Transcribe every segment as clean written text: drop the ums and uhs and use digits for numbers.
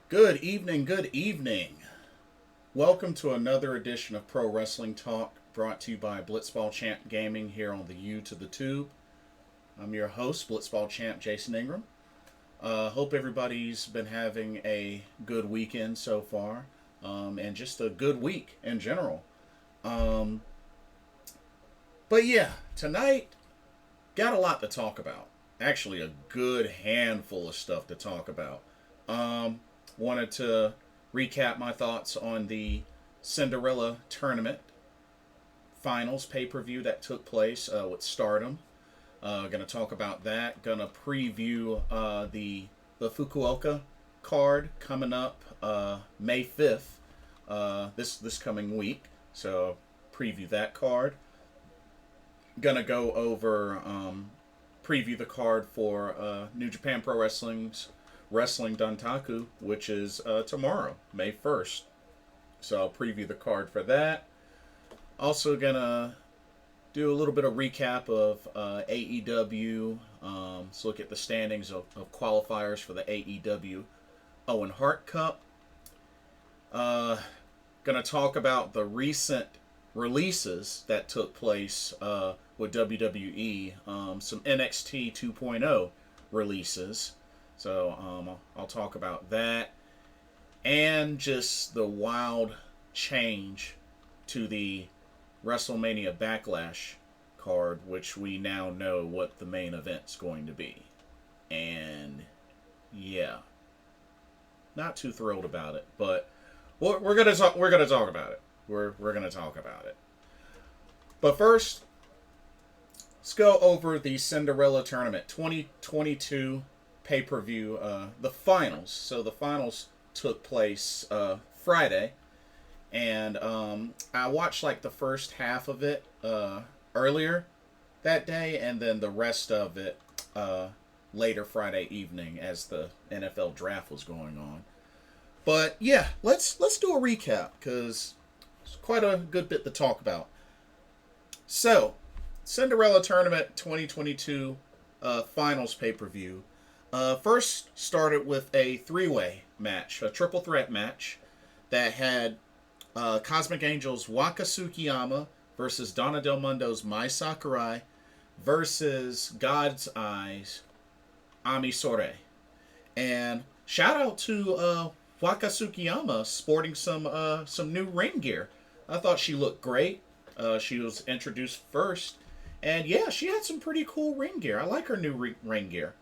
Good evening, good evening. Welcome to another edition of Pro Wrestling Talk brought to you by Blitzball Champ Gaming here on the U to the Tube. I'm your host, Blitzball Champ Jason Ingram. Hope everybody's been having a good weekend so far and just a good week in general. But yeah, tonight, got a lot to talk about. Actually, a good handful of stuff to talk about. Wanted to recap my thoughts on the Cinderella tournament finals pay-per-view that took place with Stardom. Gonna talk about that. Gonna preview the Fukuoka card coming up May 5th, this coming week. So preview that card. Gonna go over preview the card for New Japan Pro Wrestling's Wrestling Dontaku, which is tomorrow, May 1st. So I'll preview the card for that. Also gonna do a little bit of recap of AEW. Let's look at the standings of qualifiers for the AEW Owen Hart Cup. Gonna talk about the recent releases that took place with WWE. Some NXT 2.0 releases. So I'll talk about that. And just the wild change to the WrestleMania Backlash card, which we now know what the main event's going to be. And yeah, not too thrilled about it, but we're gonna talk about it. We're gonna talk about it. But first, let's go over the Cinderella Tournament 2022 pay-per-view, the finals. So the finals took place Friday, and I watched like the first half of it earlier that day, and then the rest of it later Friday evening as the NFL draft was going on. But yeah, let's do a recap because it's quite a good bit to talk about. So, Cinderella Tournament 2022 finals pay-per-view. First started with a three-way match, a triple threat match that had Cosmic Angels Wakasukiyama versus Donna Del Mundo's Mai Sakurai versus God's Eyes Ami Sourei. And shout out to Wakasukiyama sporting some new ring gear. I thought she looked great. She was introduced first, and yeah, she had some pretty cool ring gear. I like her new ring gear.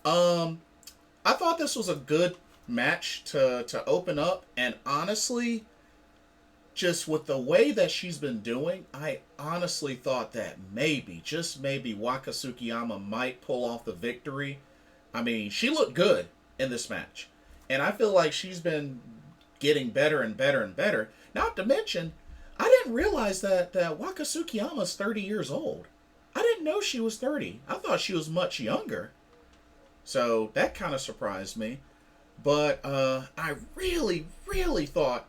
I thought this was a good match to open up, and honestly, just with the way that she's been doing, I honestly thought that maybe, just maybe, Wakasukiyama might pull off the victory. I mean, she looked good in this match, and I feel like she's been getting better and better and better. Not to mention, I didn't realize that Wakasukiyama's 30 years old. I didn't know she was 30. I thought she was much younger. So that kind of surprised me. But I really, really thought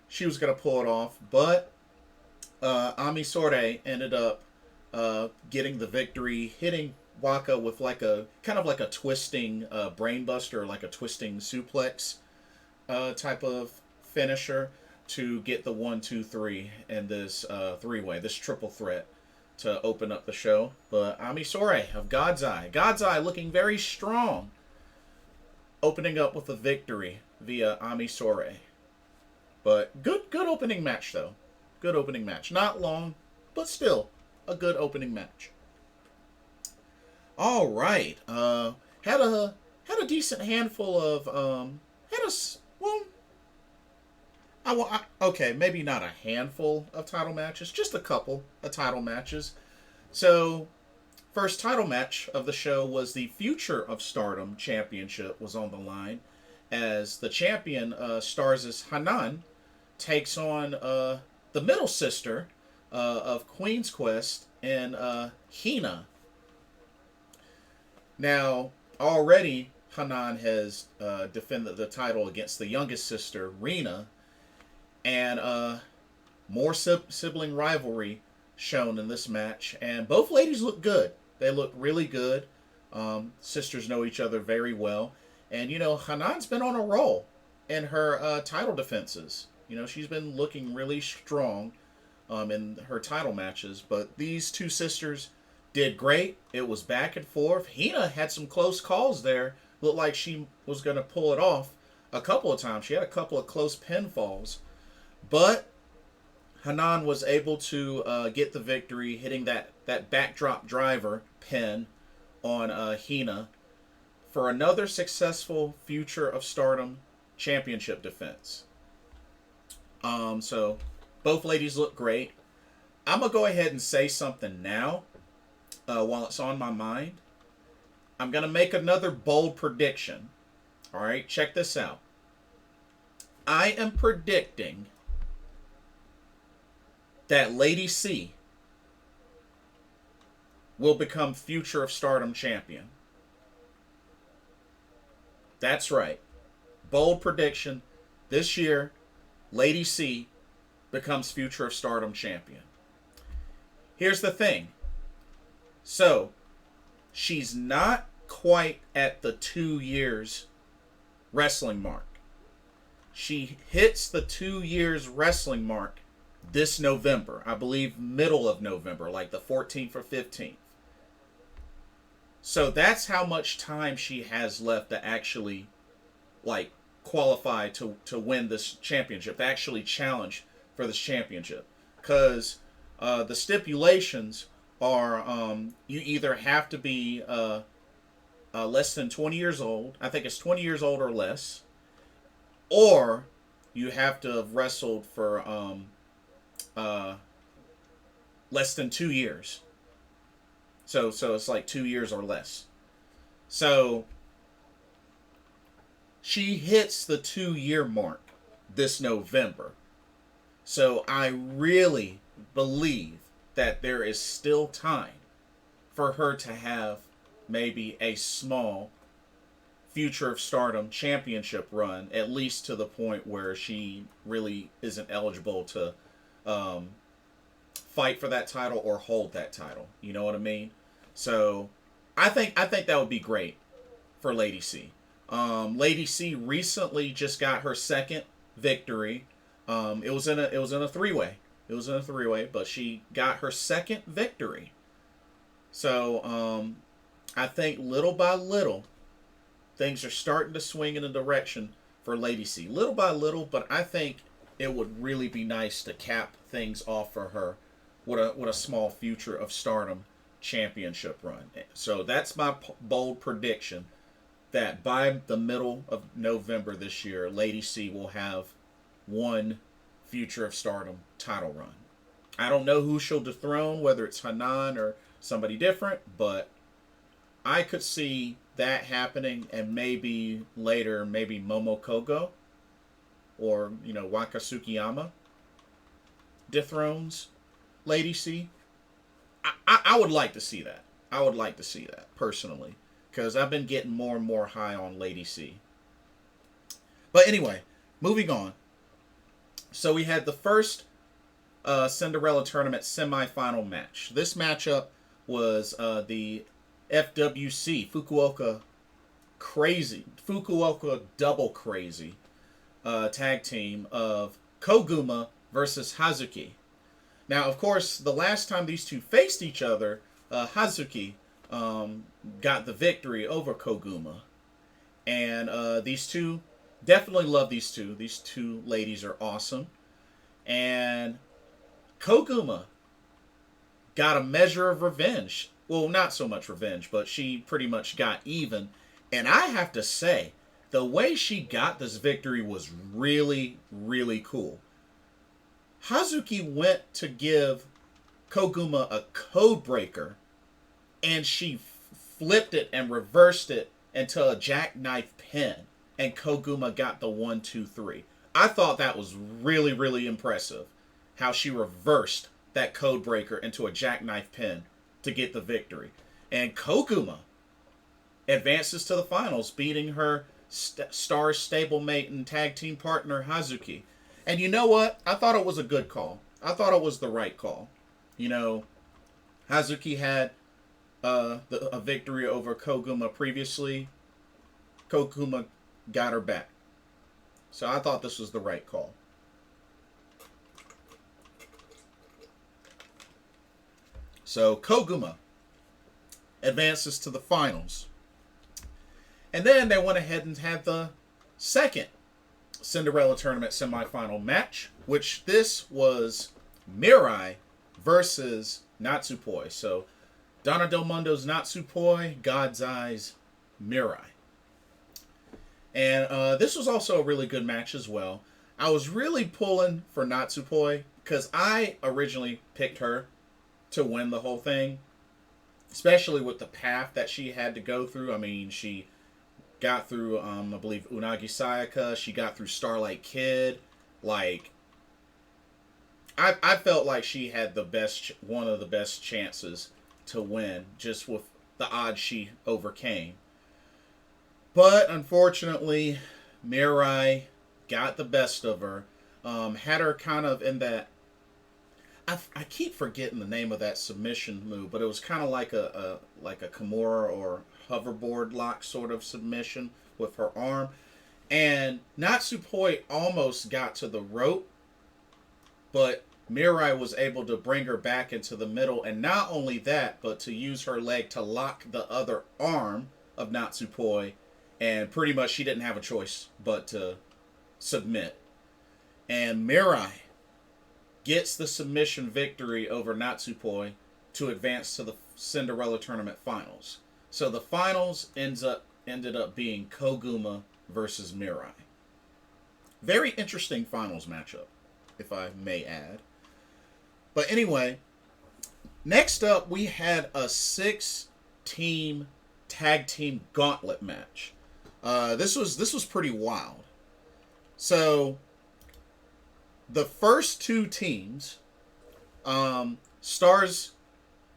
she was going to pull it off. But Ami Sourei ended up getting the victory, hitting Waka with like a kind of like a twisting brainbuster, like a twisting suplex type of finisher to get the 1-2-3 in this three-way, this triple threat, to open up the show. But Ami Sourei of God's Eye looking very strong, opening up with a victory via Ami Sourei. But good opening match though. Good opening match. Not long, but still a good opening match. All right. Had a decent handful of okay, maybe not a handful of title matches, just a couple of title matches. So, first title match of the show was the Future of Stardom Championship was on the line, as the champion, Stars' Hanan, takes on the middle sister of Queen's Quest and Hina. Now, already Hanan has defended the title against the youngest sister, Rina, and more sibling rivalry shown in this match. And both ladies look good. They look really good. Sisters know each other very well. And, Hanan's been on a roll in her title defenses. She's been looking really strong in her title matches. But these two sisters did great. It was back and forth. Hina had some close calls there. Looked like she was going to pull it off a couple of times. She had a couple of close pinfalls. But Hanan was able to get the victory, hitting that backdrop driver pin on Hina for another successful Future of Stardom championship defense. So both ladies look great. I'm going to go ahead and say something now while it's on my mind. I'm going to make another bold prediction. All right, check this out. I am predicting that Lady C will become Future of Stardom champion. That's right. Bold prediction. This year, Lady C becomes Future of Stardom champion. Here's the thing. So, she's not quite at the 2 years wrestling mark. She hits the 2 years wrestling mark this November. I believe middle of November, like the 14th or 15th. So that's how much time she has left to actually, qualify to win this championship, to actually challenge for this championship. Because the stipulations are you either have to be less than 20 years old, I think it's 20 years old or less, or you have to have wrestled for less than 2 years. So it's like 2 years or less. So she hits the 2-year mark this November. So I really believe that there is still time for her to have maybe a small Future of Stardom championship run, at least to the point where she really isn't eligible to fight for that title or hold that title. You know what I mean? So I think that would be great for Lady C. Lady C recently just got her second victory. It was in a three-way. It was in a three-way, but she got her second victory. So I think little by little, things are starting to swing in a direction for Lady C. Little by little, but I think it would really be nice to cap things off for her with a small Future of Stardom championship run. So that's my bold prediction, that by the middle of November this year, Lady C will have one Future of Stardom title run. I don't know who she'll dethrone, whether it's Hanan or somebody different, but I could see that happening, and maybe later, maybe Momokogo or, Wakasukiyama dethrones Lady C. I would like to see that. I would like to see that, personally, because I've been getting more and more high on Lady C. But anyway, moving on. So we had the first Cinderella tournament semifinal match. This matchup was the FWC Fukuoka double crazy tag team of Koguma versus Hazuki. Now, of course, the last time these two faced each other, Hazuki got the victory over Koguma. And these two, definitely love these two. These two ladies are awesome. And Koguma got a measure of revenge. Well, not so much revenge, but she pretty much got even. And I have to say, the way she got this victory was really, really cool. Hazuki went to give Koguma a code breaker, and she flipped it and reversed it into a jackknife pin, and Koguma got the 1, 2, 3. I thought that was really, really impressive, how she reversed that code breaker into a jackknife pin to get the victory. And Koguma advances to the finals, beating her star stablemate and tag team partner Hazuki. And you know what? I thought it was a good call. I thought it was the right call. Hazuki had a victory over Koguma previously. Koguma got her back. So I thought this was the right call. So Koguma advances to the finals. And then they went ahead and had the second Cinderella tournament semifinal match, which this was Mirai versus Natsu Poi. So Donna Del Mondo's Natsu Poi, God's Eyes Mirai. And this was also a really good match as well. I was really pulling for Natsu Poi because I originally picked her to win the whole thing, especially with the path that she had to go through. I mean, she got through, I believe, Unagi Sayaka. She got through Starlight Kid. Like, I felt like she had one of the best chances to win, just with the odds she overcame. But unfortunately, Mirai got the best of her. Had her kind of in that. I keep forgetting the name of that submission move, but it was kind of like a Kimura or hoverboard lock sort of submission with her arm. And Natsu Poi almost got to the rope, but Mirai was able to bring her back into the middle. And not only that, but to use her leg to lock the other arm of Natsu Poi. And pretty much she didn't have a choice but to submit. And Mirai gets the submission victory over Natsu Poi to advance to the Cinderella tournament finals. So the finals ended up being Koguma versus Mirai. Very interesting finals matchup, if I may add. But anyway, next up we had a 6-team tag team gauntlet match. This was pretty wild. So the first two teams, stars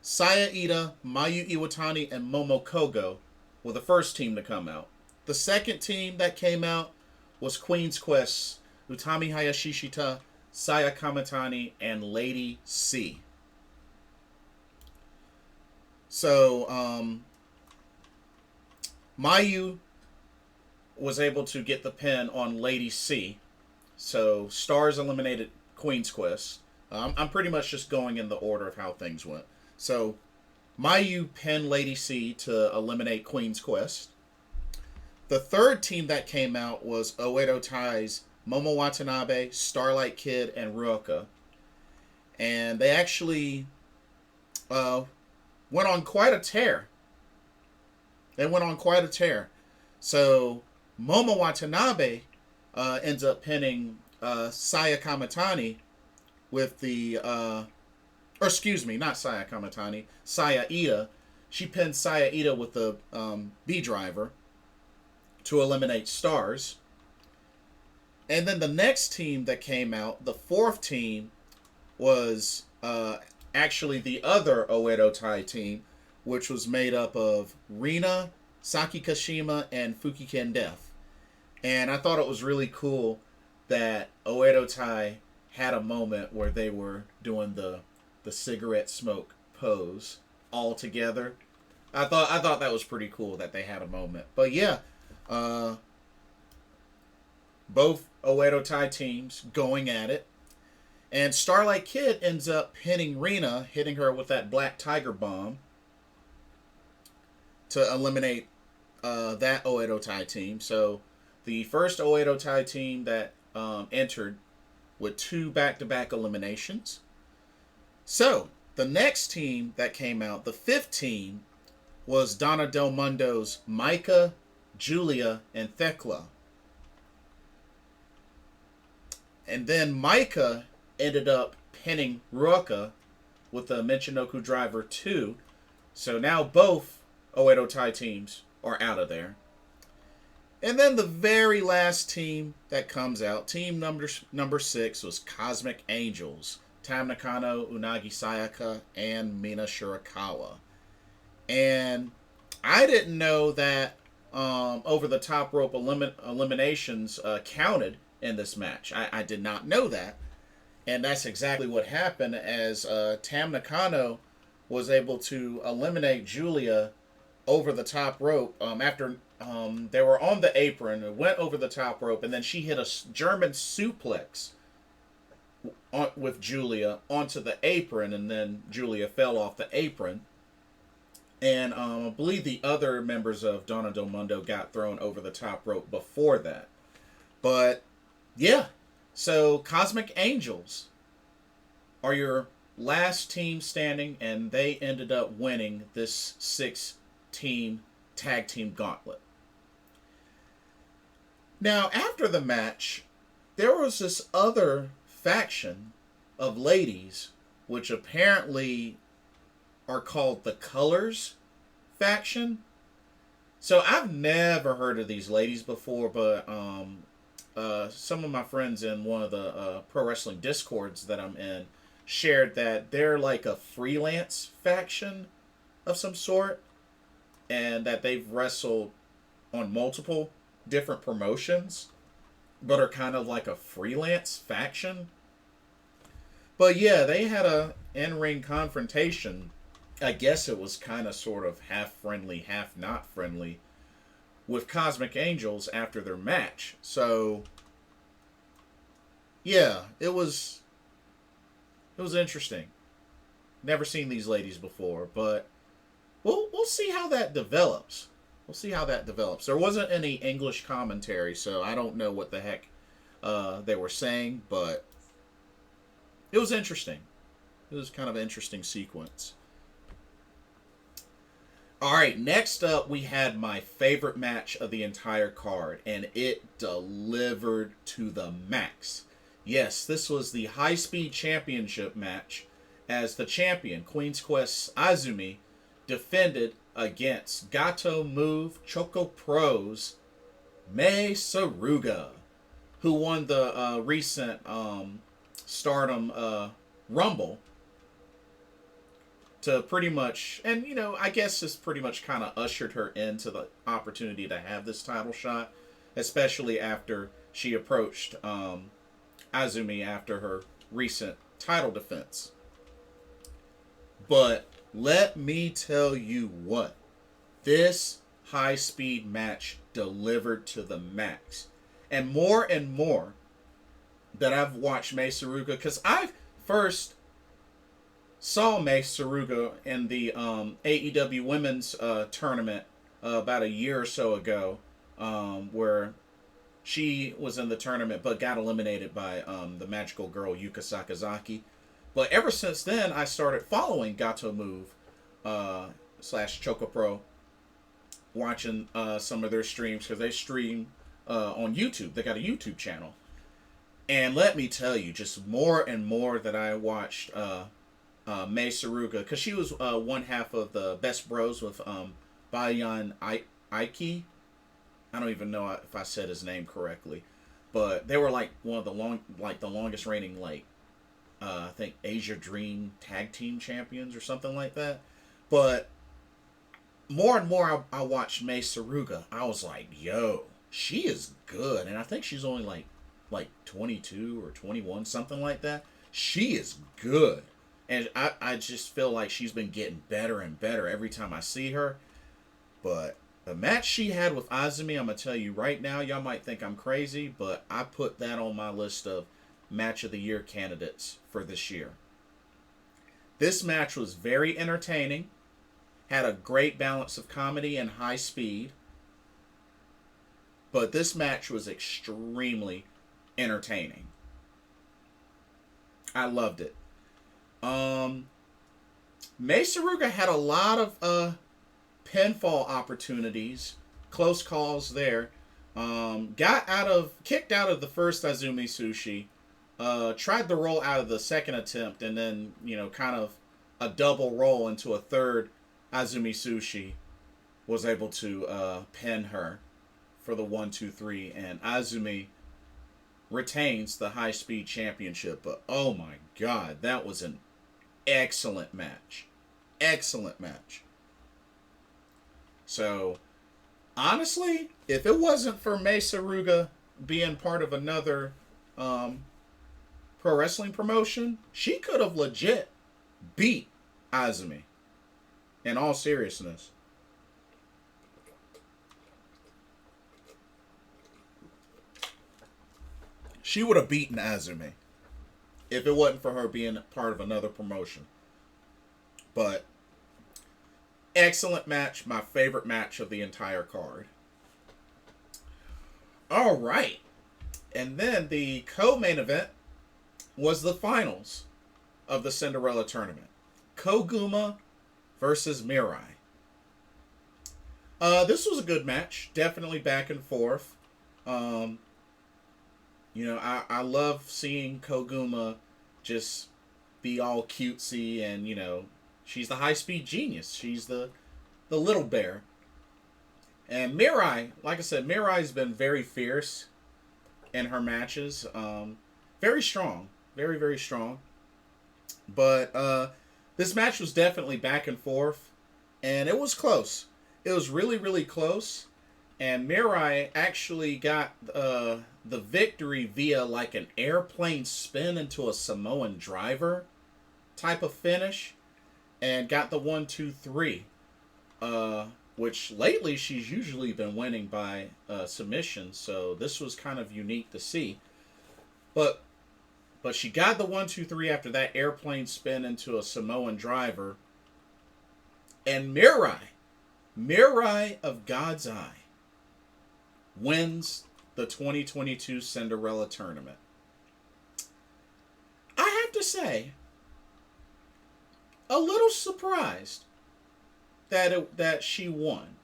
Saya Ida, Mayu Iwatani, and Momo Kogo, were the first team to come out. The second team that came out was Queen's Quest, Utami Hayashishita, Saya Kamitani, and Lady C. So, Mayu was able to get the pin on Lady C. So, Stars eliminated Queen's Quest. I'm pretty much just going in the order of how things went. So, Mayu pinned Lady C to eliminate Queen's Quest. The third team that came out was Oedo Tai's Momo Watanabe, Starlight Kid, and Ruoka. And they actually went on quite a tear. So, Momo Watanabe ends up pinning Saya Kamitani with the... or excuse me, not Saya Kamitani, Saya Ida. She pinned Saya Ida with the B-Driver to eliminate Stars. And then the next team that came out, the fourth team, was actually the other Oedo Tai team, which was made up of Rina, Saki Kashima, and Fukiken Death. And I thought it was really cool that Oedo Tai had a moment where they were doing the cigarette smoke pose all together. I thought that was pretty cool that they had a moment. But yeah, both Oedo Tai teams going at it. And Starlight Kid ends up pinning Rina, hitting her with that Black Tiger Bomb to eliminate that Oedo Tai team. So the first Oedo Tai team that entered with 2 back-to-back eliminations. So the next team that came out, the fifth team, was Donna Del Mondo's Micah, Julia, and Thekla. And then Micah ended up pinning Ruoka with the Michinoku Driver 2. So now both Oedo Tai teams are out of there. And then the very last team that comes out, team number 6, was Cosmic Angels. Tam Nakano, Unagi Sayaka, and Mina Shirakawa. And I didn't know that over the top rope eliminations counted in this match. I did not know that. And that's exactly what happened, as Tam Nakano was able to eliminate Julia over the top rope after they were on the apron, and went over the top rope, and then she hit a German suplex with Julia onto the apron, and then Julia fell off the apron. And I believe the other members of Donna Del Mundo got thrown over the top rope before that. But, yeah. So, Cosmic Angels are your last team standing, and they ended up winning this 6-team tag team gauntlet. Now, after the match, there was this other faction of ladies, which apparently are called the Colors faction. So I've never heard of these ladies before, but some of my friends in one of the pro wrestling discords that I'm in shared that they're like a freelance faction of some sort, and that they've wrestled on multiple different promotions, but are kind of like a freelance faction. But yeah, they had a in-ring confrontation. I guess it was kind of sort of half friendly, half not friendly, with Cosmic Angels after their match. So yeah, it was interesting. Never seen these ladies before, but we'll see how that develops. We'll see how that develops. There wasn't any English commentary, so I don't know what the heck they were saying, but it was interesting. It was kind of an interesting sequence. Alright, next up we had my favorite match of the entire card, and it delivered to the max. Yes, this was the High Speed Championship match, as the champion, Queen's Quest Azumi, defended against Gato Move Choco Pro's Mei Saruga, who won the recent Stardom Rumble, to pretty much, and you know, I guess this pretty much kind of ushered her into the opportunity to have this title shot, especially after she approached Azumi after her recent title defense. But let me tell you what, this high-speed match delivered to the max. And more that I've watched Mei Saruga, because I first saw Mei Saruga in the AEW Women's Tournament about a year or so ago, where she was in the tournament but got eliminated by the magical girl Yuka Sakazaki. But ever since then, I started following Gato Move / Choco Pro, watching some of their streams, because they stream on YouTube. They got a YouTube channel. And let me tell you, just more and more that I watched Mei Saruga, because she was one half of the Best Bros with Bayan Aiki. I don't even know if I said his name correctly, but they were like one of the longest reigning, like I think Asia Dream Tag Team Champions or something like that. But more and more I watched Mei Saruga. I was like, yo, she is good, and I think she's only like 22 or 21, something like that. She is good. And I just feel like she's been getting better and better every time I see her. But the match she had with Azumi, I'm going to tell you right now, y'all might think I'm crazy, but I put that on my list of match of the year candidates for this year. This match was very entertaining, had a great balance of comedy and high speed, but this match was extremely entertaining. I loved it. Mei Saruga had a lot of pinfall opportunities, close calls there. Kicked out of the first Azumi Sushi, tried to roll out of the second attempt, and then, you know, kind of a double roll into a third Azumi Sushi, was able to pin her for the 1-2-3, and Azumi retains the High Speed Championship. But oh my god, that was an excellent match. Excellent match. So, honestly, if it wasn't for Mei Saruga being part of another pro wrestling promotion, she could have legit beat Azumi. In all seriousness. she would have beaten Azumi if it wasn't for her being part of another promotion. But excellent match, my favorite match of the entire card. All right. And then the co-main event was the finals of the Cinderella tournament. Koguma versus Mirai. This was a good match. Definitely back and forth. I love seeing Koguma just be all cutesy and, she's the high-speed genius. She's the little bear. And Mirai, like I said, Mirai's been very fierce in her matches. Very strong. Very, very strong. But this match was definitely back and forth. And it was close. It was really, really close. And Mirai actually got the victory via like an airplane spin into a Samoan driver type of finish. And got the 1-2-3. Which lately she's usually been winning by submission. So this was kind of unique to see. But she got the 1-2-3 after that airplane spin into a Samoan driver. And Mirai of God's Eye, wins the 2022 Cinderella tournament. I have to say, a little surprised that she won.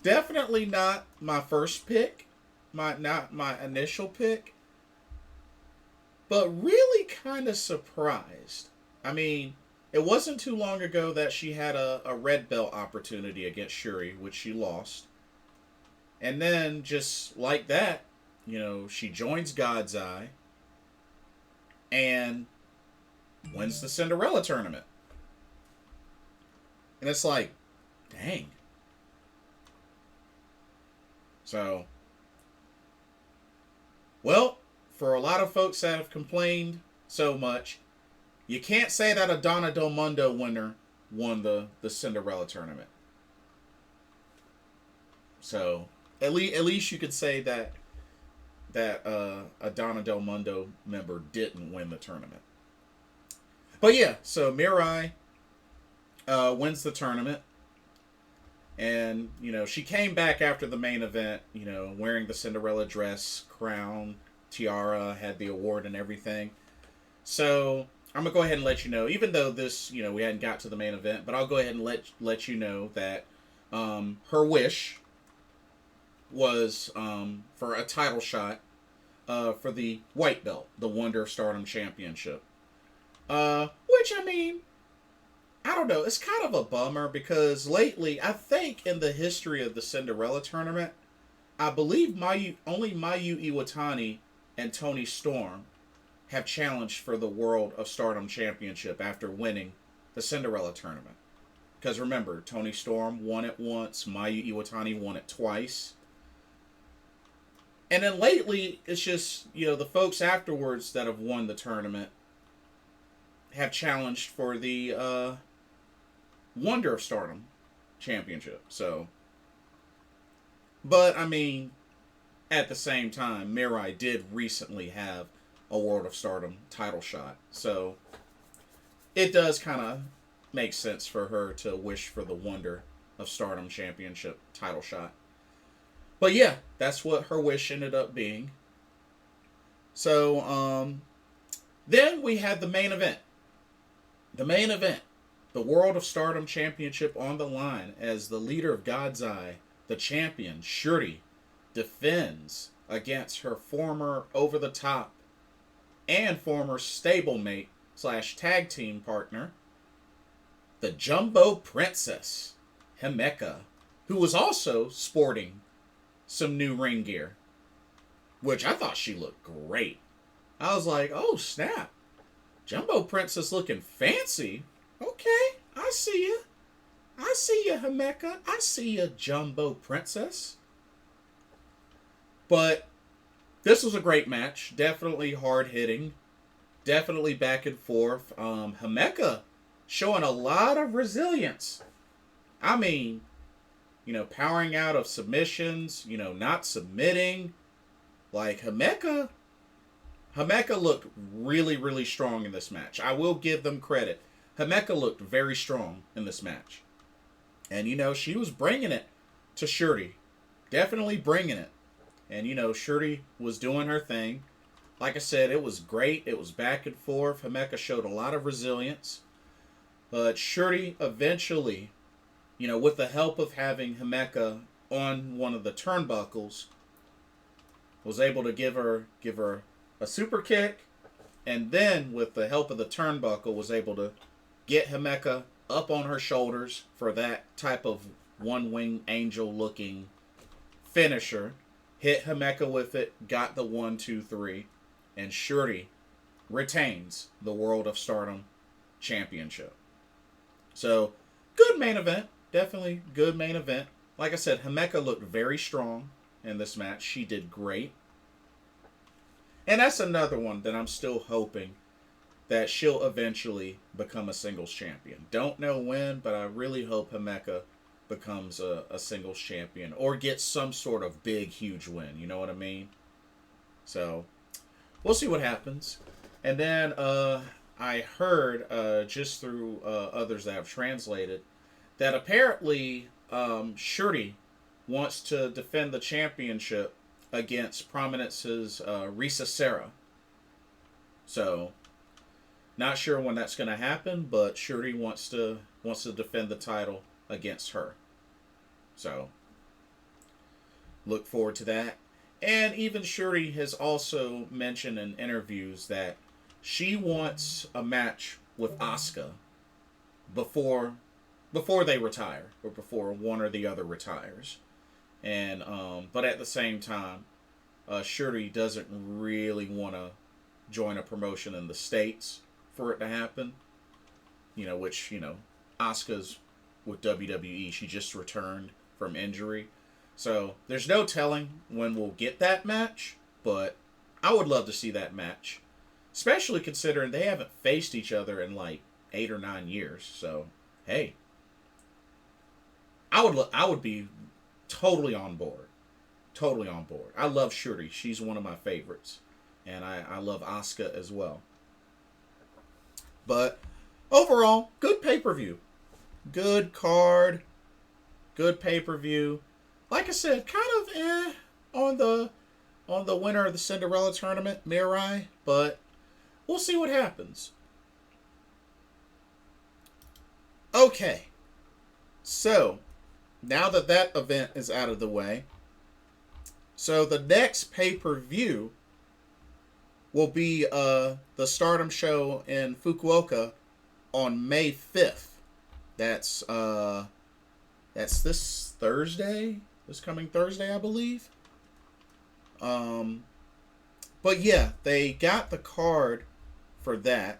Definitely not my first pick, not my initial pick, but really kind of surprised. I mean, it wasn't too long ago that she had a red belt opportunity against Shuri, which she lost. And then, just like that, she joins God's Eye and wins the Cinderella tournament. And it's like, dang. So, well, for a lot of folks that have complained so much, you can't say that a Donna Del Mundo winner won the Cinderella tournament. So, at least you could say that a Donna Del Mundo member didn't win the tournament. But yeah, so Mirai wins the tournament. And, she came back after the main event, wearing the Cinderella dress, crown, tiara, had the award and everything. So, I'm going to go ahead and let you know, even though this, we hadn't got to the main event, but I'll go ahead and let you know that her wish was for a title shot for the white belt, the Wonder of Stardom Championship. Which, I mean, I don't know, it's kind of a bummer because lately, I think in the history of the Cinderella tournament, I believe only Mayu Iwatani and Toni Storm have challenged for the World of Stardom Championship after winning the Cinderella tournament. Because remember, Toni Storm won it once, Mayu Iwatani won it twice. And then lately, it's just, the folks afterwards that have won the tournament have challenged for the Wonder of Stardom Championship. So, but I mean, at the same time, Mirai did recently have a World of Stardom title shot. So, it does kind of make sense for her to wish for the Wonder of Stardom Championship title shot. But yeah, that's what her wish ended up being. So, then we had the main event. The main event. The World of Stardom Championship on the line as the leader of God's Eye, the champion, Shuri, defends against her former over-the-top and former stablemate / tag team partner, the Jumbo Princess, Himeka, who was also sporting some new ring gear, which I thought she looked great. I was like, oh snap, Jumbo Princess looking fancy. Okay, I see you. I see you, Himeka. I see you, Jumbo Princess. But this was a great match. Definitely hard-hitting. Definitely back and forth. Himeka showing a lot of resilience. I mean, powering out of submissions, not submitting. Like, Himeka Himeka looked really, really strong in this match. I will give them credit. Himeka looked very strong in this match. And, you know, she was bringing it to Shuri. Definitely bringing it. And, you know, Shuri was doing her thing. Like I said, it was great. It was back and forth. Himeka showed a lot of resilience. But Shuri eventually, you know, with the help of having Himeka on one of the turnbuckles, was able to give her a super kick. And then, with the help of the turnbuckle, was able to get Himeka up on her shoulders for that type of one-wing angel-looking finisher. Hit Himeka with it, got the 1, 2, 3, and Shuri retains the World of Stardom Championship. So, good main event. Definitely good main event. Like I said, Himeka looked very strong in this match. She did great. And that's another one that I'm still hoping that she'll eventually become a singles champion. Don't know when, but I really hope Himeka becomes a singles champion or gets some sort of big, huge win. You know what I mean? So, we'll see what happens. And then I heard, just through others that have translated, that apparently Shuri wants to defend the championship against Prominence's Risa Sera. So, not sure when that's going to happen, but Shuri wants to defend the title against her. So, look forward to that. And even Shuri has also mentioned in interviews that she wants a match with Asuka before they retire, or before one or the other retires. And but at the same time, Shuri doesn't really want to join a promotion in the States for it to happen. You know, which, you know, Asuka's with WWE. She just returned from injury. So there's no telling when we'll get that match, but I would love to see that match. Especially considering they haven't faced each other in like 8 or 9 years. So, hey. I would be totally on board. Totally on board. I love Shuri. She's one of my favorites. And I love Asuka as well. But overall, good pay-per-view. Good card. Good pay-per-view. Like I said, kind of on the winner of the Cinderella tournament, Mirai, but we'll see what happens. Okay. So, now that event is out of the way, so the next pay-per-view will be the Stardom show in Fukuoka on May 5th. That's this Thursday? This coming Thursday, I believe. But yeah, they got the card for that.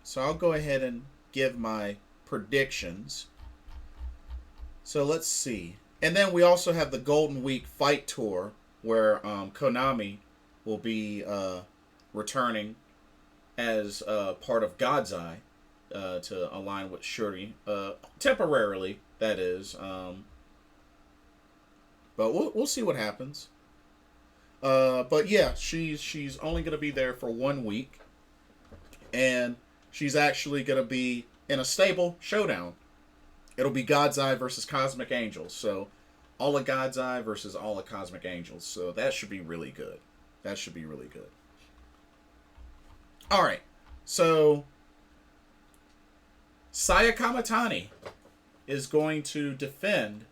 So I'll go ahead and give my predictions. So let's see. And then we also have the Golden Week Fight Tour, where Konami will be returning as part of God's Eye to align with Shuri. Temporarily, that is. But we'll see what happens. But yeah, she's only going to be there for 1 week. And she's actually going to be in a stable showdown. It'll be God's Eye versus Cosmic Angels. So, all of God's Eye versus all of Cosmic Angels. So, that should be really good. That should be really good. Alright. So, Saya Kamitani is going to defend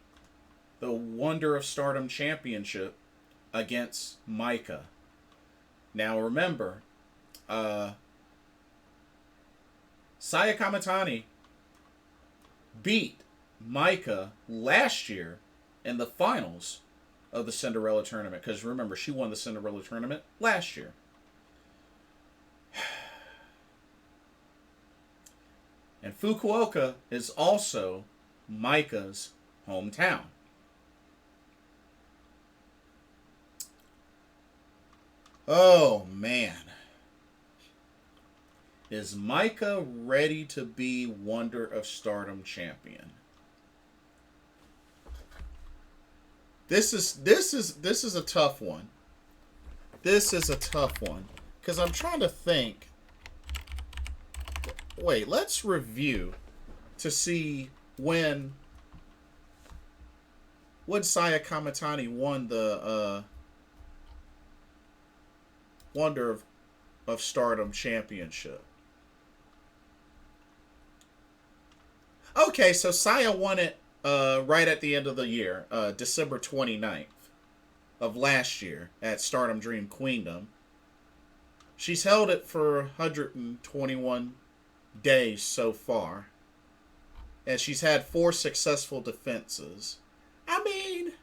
the Wonder of Stardom Championship against Maika. Now, remember, Saya Kamitani beat Maika last year in the finals of the Cinderella tournament. Because remember, she won the Cinderella tournament last year. And Fukuoka is also Maika's hometown. Oh, man. Is Maika ready to be Wonder of Stardom champion? This is a tough one. This is a tough one. Because I'm trying to think. Wait, let's review to see when Saya Kamitani won the Wonder of Stardom Championship. Okay, so Saya won it right at the end of the year, December 29th of last year at Stardom Dream Queendom. She's held it for 121 days so far. And she's had 4 successful defenses. I mean,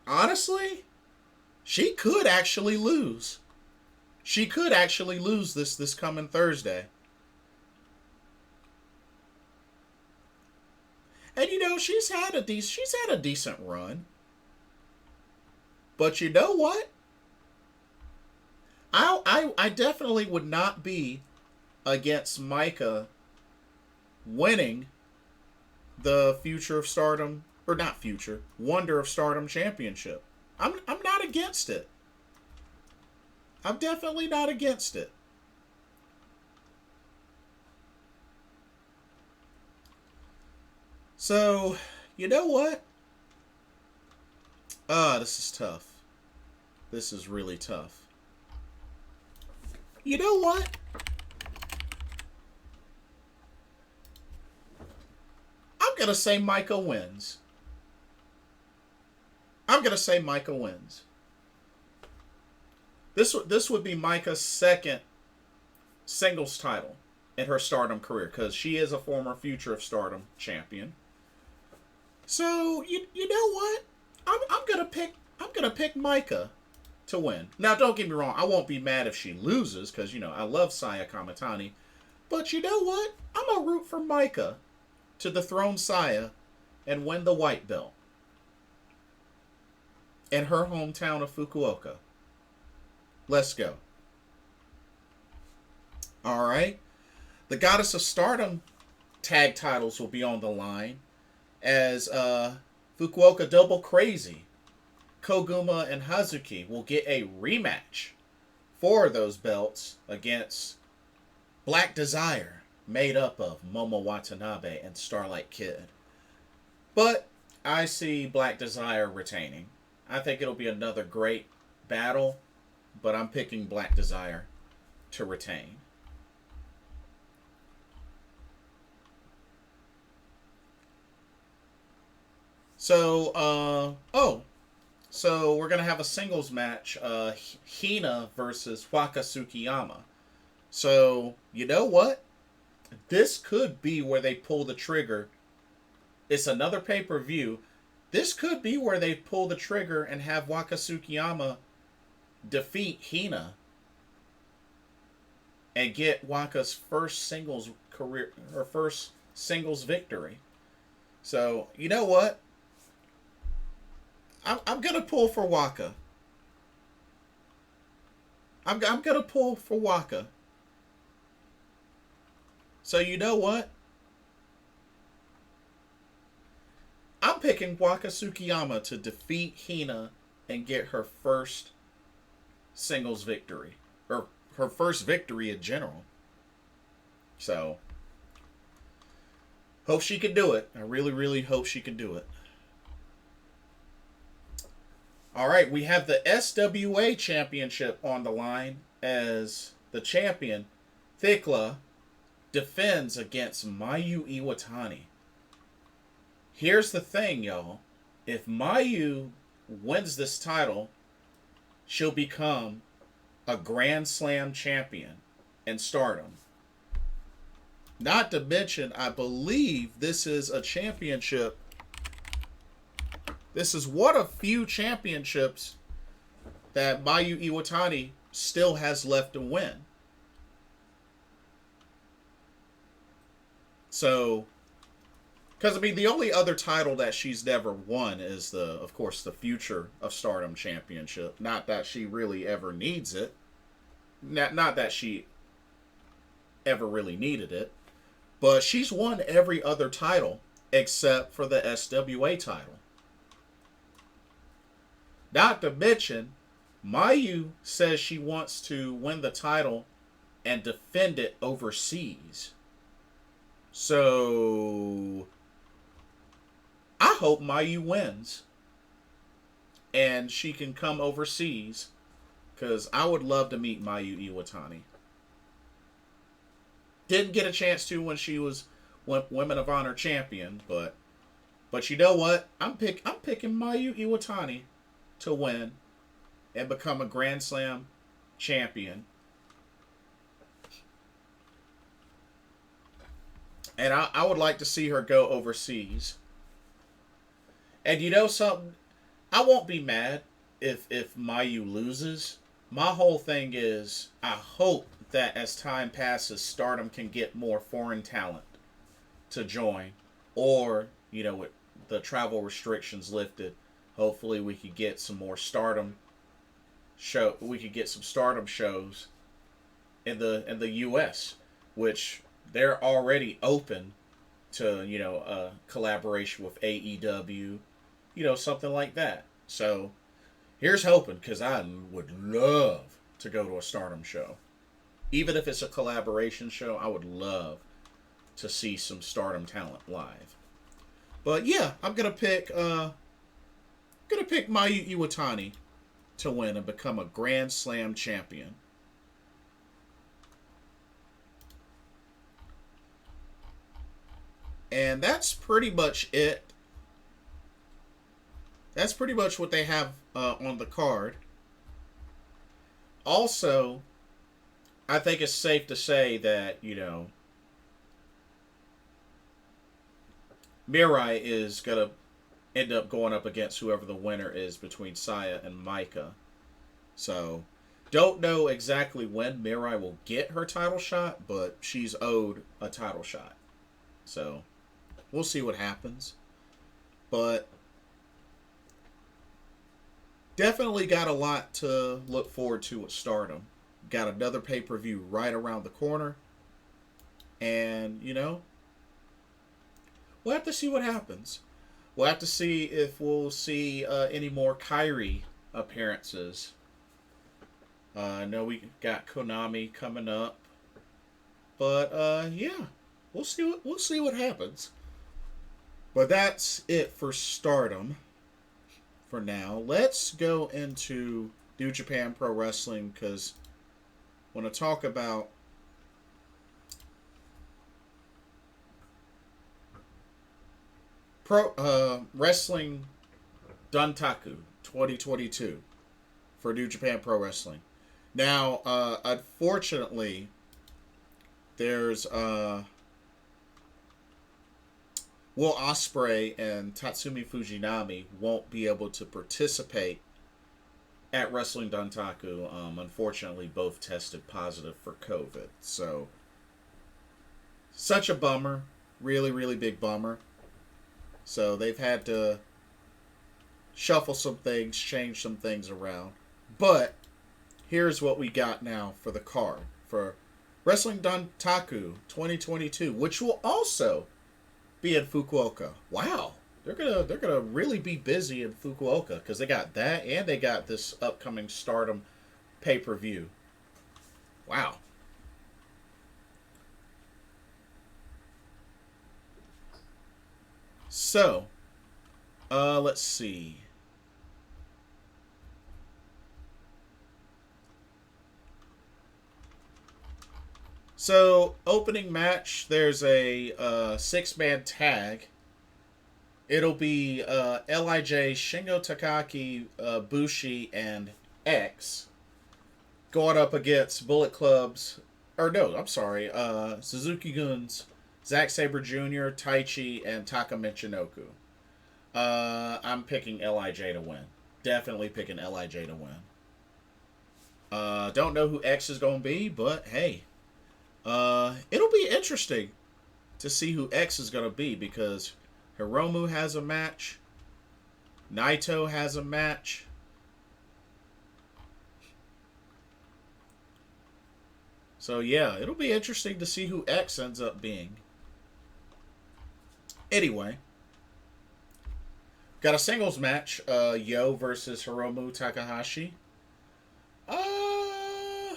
honestly, she could actually lose. She could actually lose this coming Thursday. And you know, she's had a decent run. But you know what? I definitely would not be against Micah winning the Future of Stardom, or not Future, Wonder of Stardom Championship. I'm not against it. I'm definitely not against it. So, you know what? This is tough. This is really tough. You know what? I'm going to say Micah wins. This would be Micah's second singles title in her Stardom career, because she is a former Future of Stardom champion. So you know what? I'm gonna pick Micah to win. Now, don't get me wrong. I won't be mad if she loses, because you know I love Saya Kamitani. But you know what? I'm gonna root for Micah to dethrone Saya and win the white belt in her hometown of Fukuoka. Let's go. All right. The Goddess of Stardom tag titles will be on the line as Fukuoka Double Crazy, Koguma, and Hazuki will get a rematch for those belts against Black Desire, made up of Momo Watanabe and Starlight Kid. But I see Black Desire retaining. I think it'll be another great battle, but I'm picking Black Desire to retain. So, so we're going to have a singles match, Hina versus Wakasukiyama. So, you know what? This could be where they pull the trigger. It's another pay-per-view. This could be where they pull the trigger and have Wakasukiyama defeat Hina and get Waka's first singles career, her first singles victory. So, you know what? I'm going to pull for Waka. I'm going to pull for Waka. So you know what? I'm picking Wakasukiyama to defeat Hina and get her first singles victory. Or her first victory in general. So, hope she can do it. I really, really hope she can do it. All right, we have the SWA Championship on the line as the champion, Thikla, defends against Mayu Iwatani. Here's the thing, y'all. If Mayu wins this title, she'll become a Grand Slam champion in Stardom. Not to mention, I believe this is a championship. This is one of few championships that Mayu Iwatani still has left to win. So, because I mean, the only other title that she's never won is of course, the Future of Stardom Championship. Not that she really ever needs it. Not that she ever really needed it. But she's won every other title except for the SWA title. Not to mention, Mayu says she wants to win the title and defend it overseas. So I hope Mayu wins and she can come overseas, because I would love to meet Mayu Iwatani. Didn't get a chance to when she was Women of Honor champion, but you know what? I'm picking Mayu Iwatani to win and become a Grand Slam champion. And I would like to see her go overseas. And you know something? I won't be mad if Mayu loses. My whole thing is, I hope that as time passes, Stardom can get more foreign talent to join. Or, with the travel restrictions lifted, hopefully we could get some more Stardom we could get some Stardom shows in the US, which they're already open to, a collaboration with AEW, something like that. So here's hoping, because I would love to go to a Stardom show. Even if it's a collaboration show, I would love to see some Stardom talent live. But yeah, I'm gonna pick Mayu Iwatani to win and become a Grand Slam champion. And that's pretty much it. That's pretty much what they have on the card. Also, I think it's safe to say that, Mirai is going to end up going up against whoever the winner is between Saya and Micah. So, don't know exactly when Mirai will get her title shot, but she's owed a title shot. So, we'll see what happens. But definitely got a lot to look forward to with Stardom. Got another pay-per-view right around the corner. And, we'll have to see what happens. We'll have to see if we'll see any more Kairi appearances. I know we got Konami coming up. But, yeah. We'll see what happens. But that's it for Stardom for now. Let's go into New Japan Pro Wrestling, because I want to talk about Wrestling Dontaku 2022 for New Japan Pro Wrestling. Now, unfortunately, there's Will Ospreay and Tatsumi Fujinami won't be able to participate at Wrestling Dontaku. Unfortunately, both tested positive for COVID. So, such a bummer. Really, really big bummer. So, they've had to shuffle some things, change some things around. But, here's what we got now for the card. For Wrestling Dontaku 2022, which will also be in Fukuoka. Wow. They're gonna really be busy in Fukuoka, because they got that and they got this upcoming Stardom pay-per-view. Wow. So, let's see. So, opening match, there's a 6-man tag. It'll be LIJ, Shingo Takagi, Bushi, and X going up against Bullet Club's, Suzuki Gun's Zack Sabre Jr., Taichi, and Taka Michinoku. I'm picking LIJ to win. Definitely picking LIJ to win. Don't know who X is going to be, but hey. It'll be interesting to see who X is going to be, because Hiromu has a match. Naito has a match. So yeah, it'll be interesting to see who X ends up being. Anyway, Got a singles match. Yo versus Hiromu Takahashi. Uh,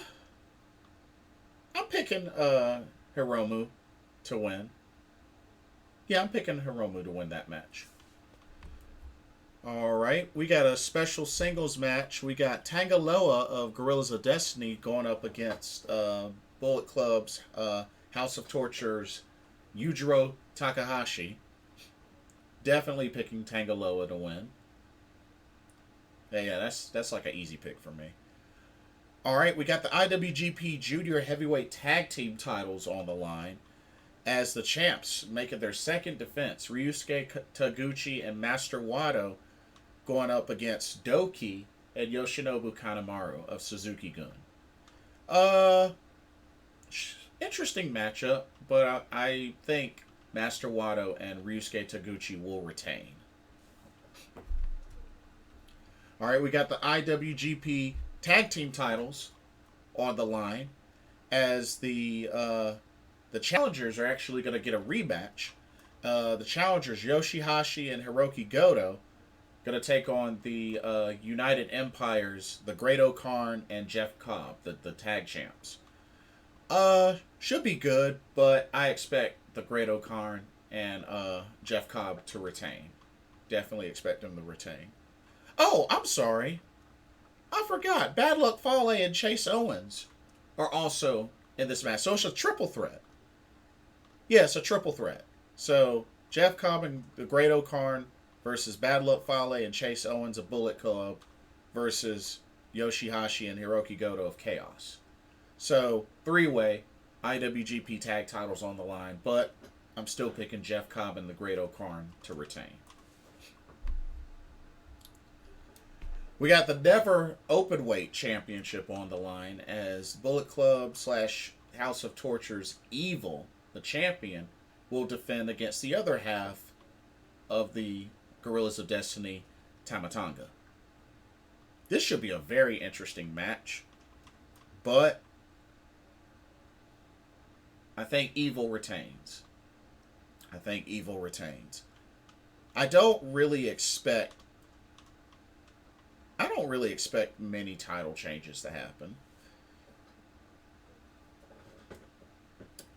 I'm picking Hiromu to win. Yeah, I'm picking Hiromu to win that match. All right, we got a special singles match. We got Tangaloa of Gorillas of Destiny going up against Bullet Club's House of Torture's Yujiro Takahashi. Definitely picking Tangaloa to win. Yeah, that's like an easy pick for me. All right, we got the IWGP Junior Heavyweight Tag Team titles on the line as the champs making their second defense. Ryusuke Taguchi and Master Wato going up against Doki and Yoshinobu Kanemaru of Suzuki-gun. Uh, Interesting matchup, but I think Master Wato and Ryusuke Taguchi will retain. All right, we got the IWGP Tag Team titles on the line as the challengers are actually going to get a rematch. The challengers Yoshihashi and Hiroki Goto going to take on the United Empires, the Great O'Karn and Jeff Cobb, the tag champs. Should be good, but I expect the Great O'Karn and Jeff Cobb to retain. Definitely expect them to retain. Oh, I'm sorry. I forgot. Bad Luck Fale and Chase Owens are also in this match. So it's a triple threat. Yeah, it's a triple threat. So Jeff Cobb and the Great O'Karn versus Bad Luck Fale and Chase Owens of Bullet Club versus Yoshihashi and Hiroki Goto of Chaos. So three-way IWGP tag titles on the line, but I'm still picking Jeff Cobb and the Great O'Karn to retain. We got the Never Openweight Championship on the line as Bullet Club / House of Torture's Evil, the champion, will defend against the other half of the Gorillas of Destiny, Tamatanga. This should be a very interesting match, but I think Evil retains. I don't really expect many title changes to happen.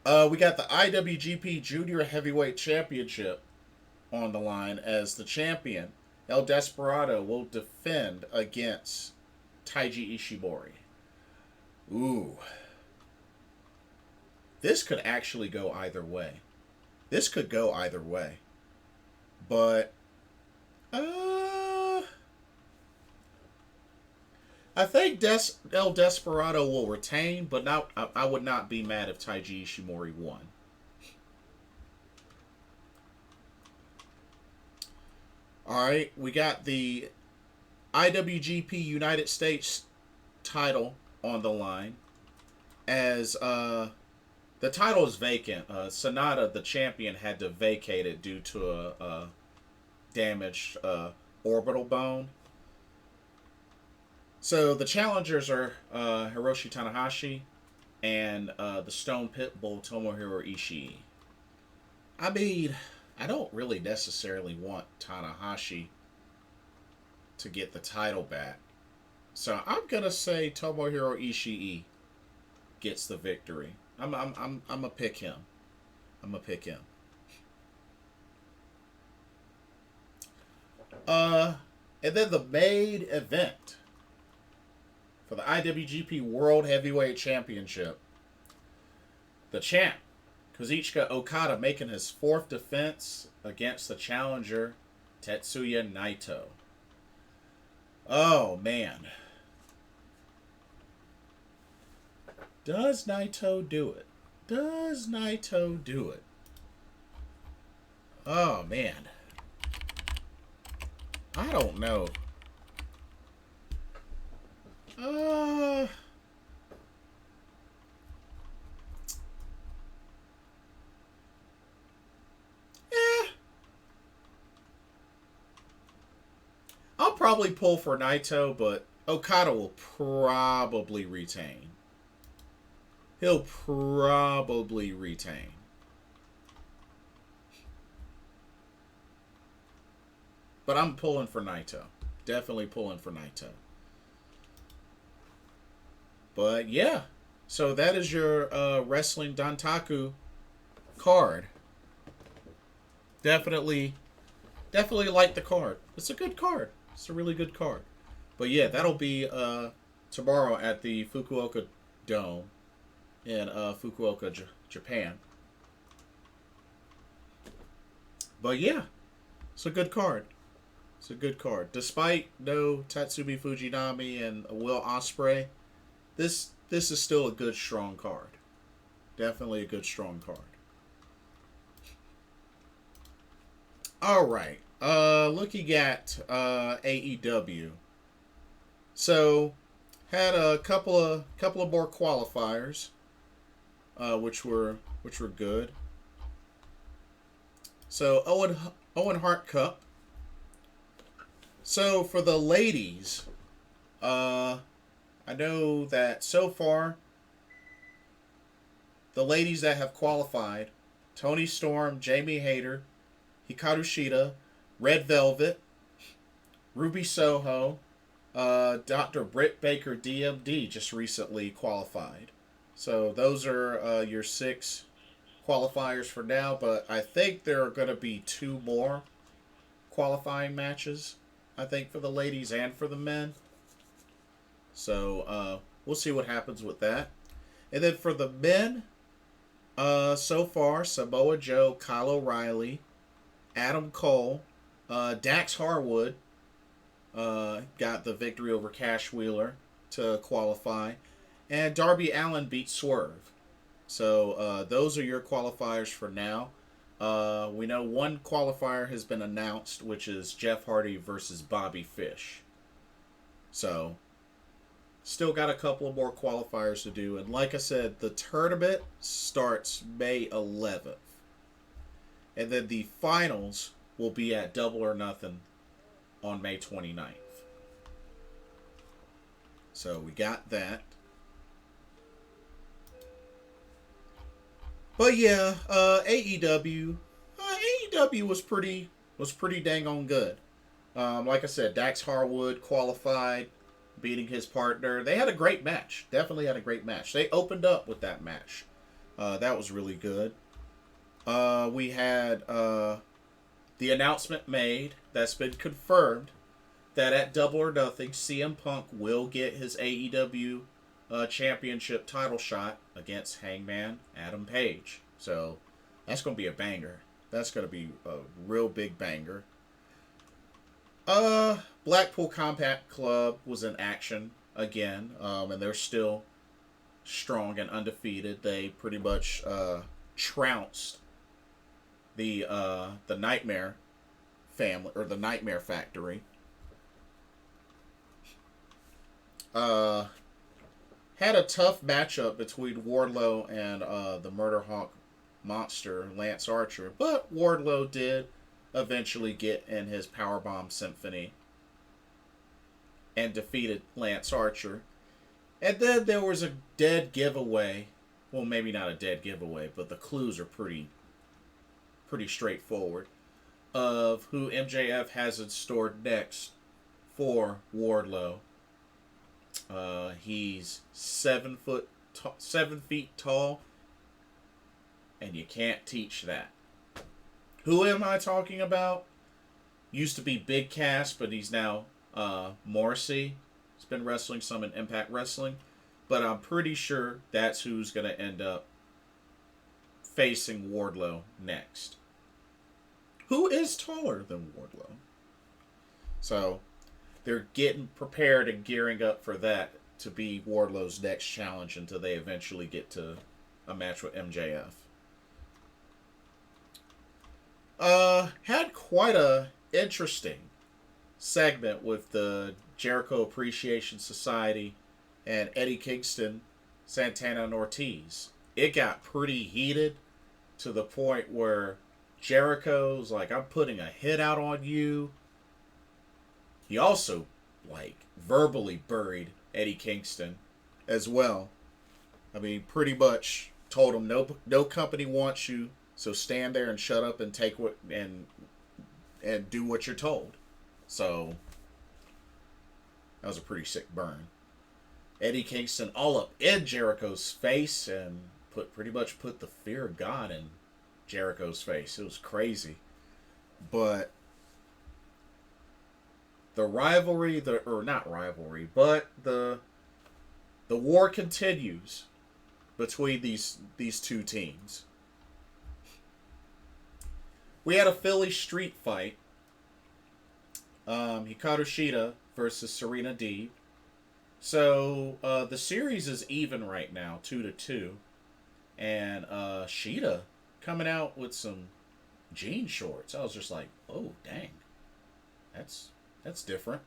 We got the IWGP Junior Heavyweight Championship on the line as the champion, El Desperado, will defend against Taiji Ishimori. Ooh. This could actually go either way. But, I think El Desperado will retain, but I would not be mad if Taiji Ishimori won. Alright, we got the IWGP United States title on the line as the title is vacant. Sonata, the champion, had to vacate it due to a damaged orbital bone. So the challengers are Hiroshi Tanahashi and the Stone Pitbull Tomohiro Ishii. I mean, I don't really necessarily want Tanahashi to get the title back. So I'm gonna say Tomohiro Ishii gets the victory. I'm gonna pick him. And then the main event for the IWGP World Heavyweight Championship. The champ, Kazuchika Okada, making his fourth defense against the challenger, Tetsuya Naito. Oh, man. Does Naito do it? Oh, man. I don't know. I'll probably pull for Naito, but Okada will probably retain. He'll probably retain. But I'm pulling for Naito. Definitely pulling for Naito. But yeah. So that is your Wrestling Dontaku card. Definitely like the card. It's a good card. It's a really good card. But yeah, that'll be tomorrow at the Fukuoka Dome in Fukuoka, Japan. But yeah, it's a good card. It's a good card. Despite no Tatsumi Fujinami and Will Ospreay, this is still a good, strong card. Definitely a good, strong card. All right. Looking at AEW. So had a couple of more qualifiers, which were good. So Owen Hart Cup. So for the ladies, I know that so far the ladies that have qualified: Toni Storm, Jamie Hayter, Hikaru Shida, Red Velvet, Ruby Soho, Dr. Britt Baker DMD just recently qualified. So those are your 6 qualifiers for now, but I think there are going to be 2 more qualifying matches, I think, for the ladies and for the men. So we'll see what happens with that. And then for the men, so far, Samoa Joe, Kyle O'Reilly, Adam Cole, Dax Harwood got the victory over Cash Wheeler to qualify, and Darby Allin beat Swerve. So those are your qualifiers for now. We know one qualifier has been announced, which is Jeff Hardy versus Bobby Fish. So still got a couple of more qualifiers to do. And like I said, the tournament starts May 11th. And then the finals will be at Double or Nothing on May 29th. So we got that. But yeah, AEW was pretty dang on good. Like I said, Dax Harwood qualified, beating his partner. They had a great match. Definitely had a great match. They opened up with that match. That was really good. We had the announcement made that's been confirmed that at Double or Nothing, CM Punk will get his AEW championship title shot against Hangman Adam Page. So that's going to be a banger. That's going to be a real big banger. Blackpool Combat Club was in action again, and they're still strong and undefeated. They pretty much trounced the Nightmare family, or the Nightmare Factory. Had a tough matchup between Wardlow and the Murder Hawk monster, Lance Archer, but Wardlow did eventually get in his Powerbomb Symphony and defeated Lance Archer. And then there was a dead giveaway. Well, maybe not a dead giveaway, but the clues are pretty straightforward of who MJF has in store next for Wardlow. He's 7 feet tall, and you can't teach that. Who am I talking about? Used to be Big Cass, but he's now Morrissey. He's been wrestling some in Impact Wrestling, but I'm pretty sure that's who's going to end up facing Wardlow next. Who is taller than Wardlow? So they're getting prepared and gearing up for that to be Wardlow's next challenge until they eventually get to a match with MJF. Had quite a interesting segment with the Jericho Appreciation Society and Eddie Kingston, Santana, and Ortiz. It got pretty heated to the point where Jericho's like, I'm putting a hit out on you. He also, verbally buried Eddie Kingston as well. I mean, pretty much told him no company wants you, so stand there and shut up and take what and do what you're told. So that was a pretty sick burn. Eddie Kingston all up in Jericho's face and pretty much put the fear of God in Jericho's face. It was crazy. But the rivalry, or not rivalry, but the war continues between these two teams. We had a Philly street fight. Hikaru Shida versus Serena Deeb. So the series is even right now, 2-2, and Shida coming out with some jean shorts. I was just like, oh dang, that's different.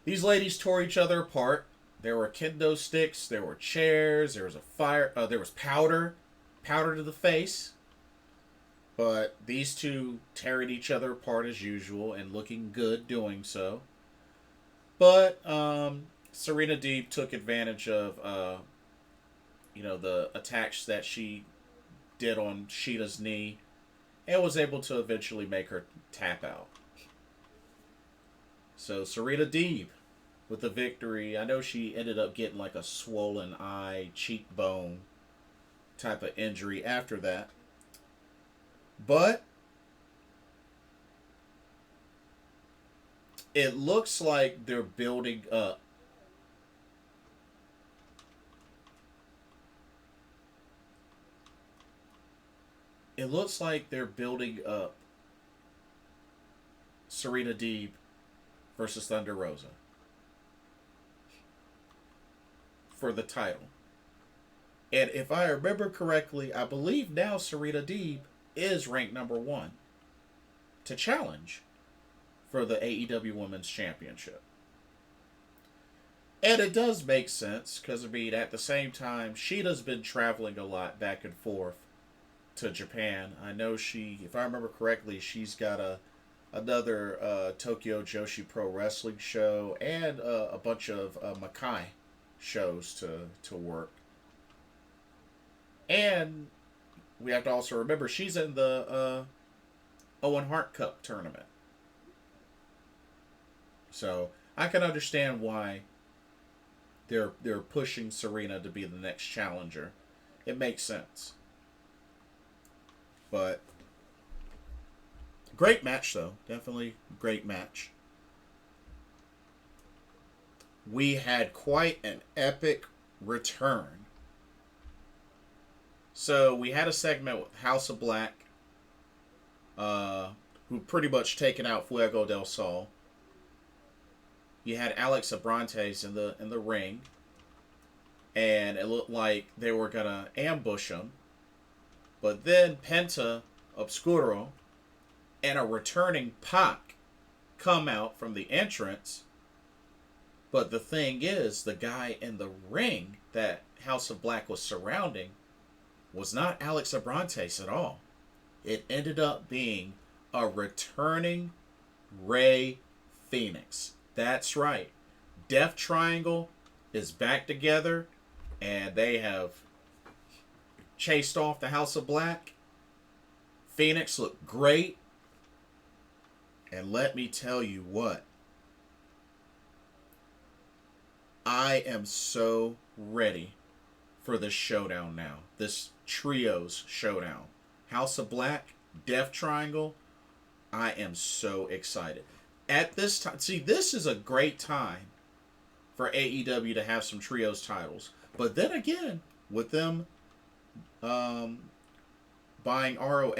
These ladies tore each other apart. There were kendo sticks, there were chairs, there was a fire, there was powder to the face. But these two tearing each other apart as usual and looking good doing so. But Serena Deeb took advantage of the attacks that she did on Shida's knee and was able to eventually make her tap out. So Serena Deeb with the victory. I know she ended up getting like a swollen eye, cheekbone type of injury after that. But it looks like they're building up Serena Deeb versus Thunder Rosa for the title. And if I remember correctly, I believe now Serena Deeb is ranked number 1 to challenge for the AEW Women's Championship. And it does make sense because, I mean, at the same time, Shida's been traveling a lot back and forth to Japan. I know if I remember correctly, she's got another Tokyo Joshi Pro Wrestling show and a bunch of Makai shows to work. And we have to also remember she's in the Owen Hart Cup tournament. So I can understand why they're pushing Serena to be the next challenger. It makes sense. But great match though. Definitely great match. We had quite an epic return. So we had a segment with House of Black, who pretty much taken out Fuego del Sol. You had Alex Abrantes in the ring, and it looked like they were gonna ambush him. But then Penta Obscuro and a returning Pac come out from the entrance. But the thing is, the guy in the ring that House of Black was surrounding was not Alex Abrantes at all. It ended up being a returning Rey Fenix. That's right. Death Triangle is back together, and they have chased off the House of Black. Phoenix looked great. And let me tell you what. I am so ready for this showdown now. This trios showdown. House of Black, Death Triangle. I am so excited. At this time, see, this is a great time for AEW to have some trios titles. But then again, with them buying ROH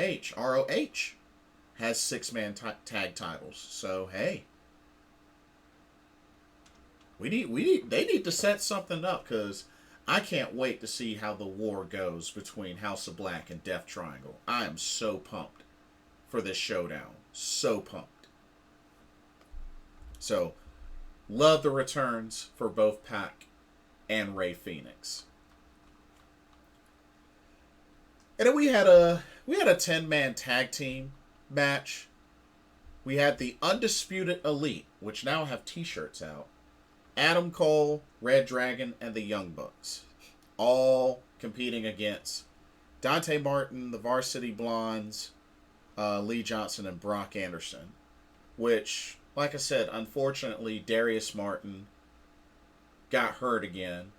has 6-man tag titles. So hey, they need to set something up, because I can't wait to see how the war goes between House of Black and Death Triangle. I am so pumped for this showdown. So pumped. So, love the returns for both Pac and Rey Fenix. And then we had a 10-man tag team match. We had the Undisputed Elite, which now have t-shirts out. Adam Cole, Red Dragon, and the Young Bucks. All competing against Dante Martin, the Varsity Blondes, Lee Johnson, and Brock Anderson. which, like I said, unfortunately, Darius Martin got hurt again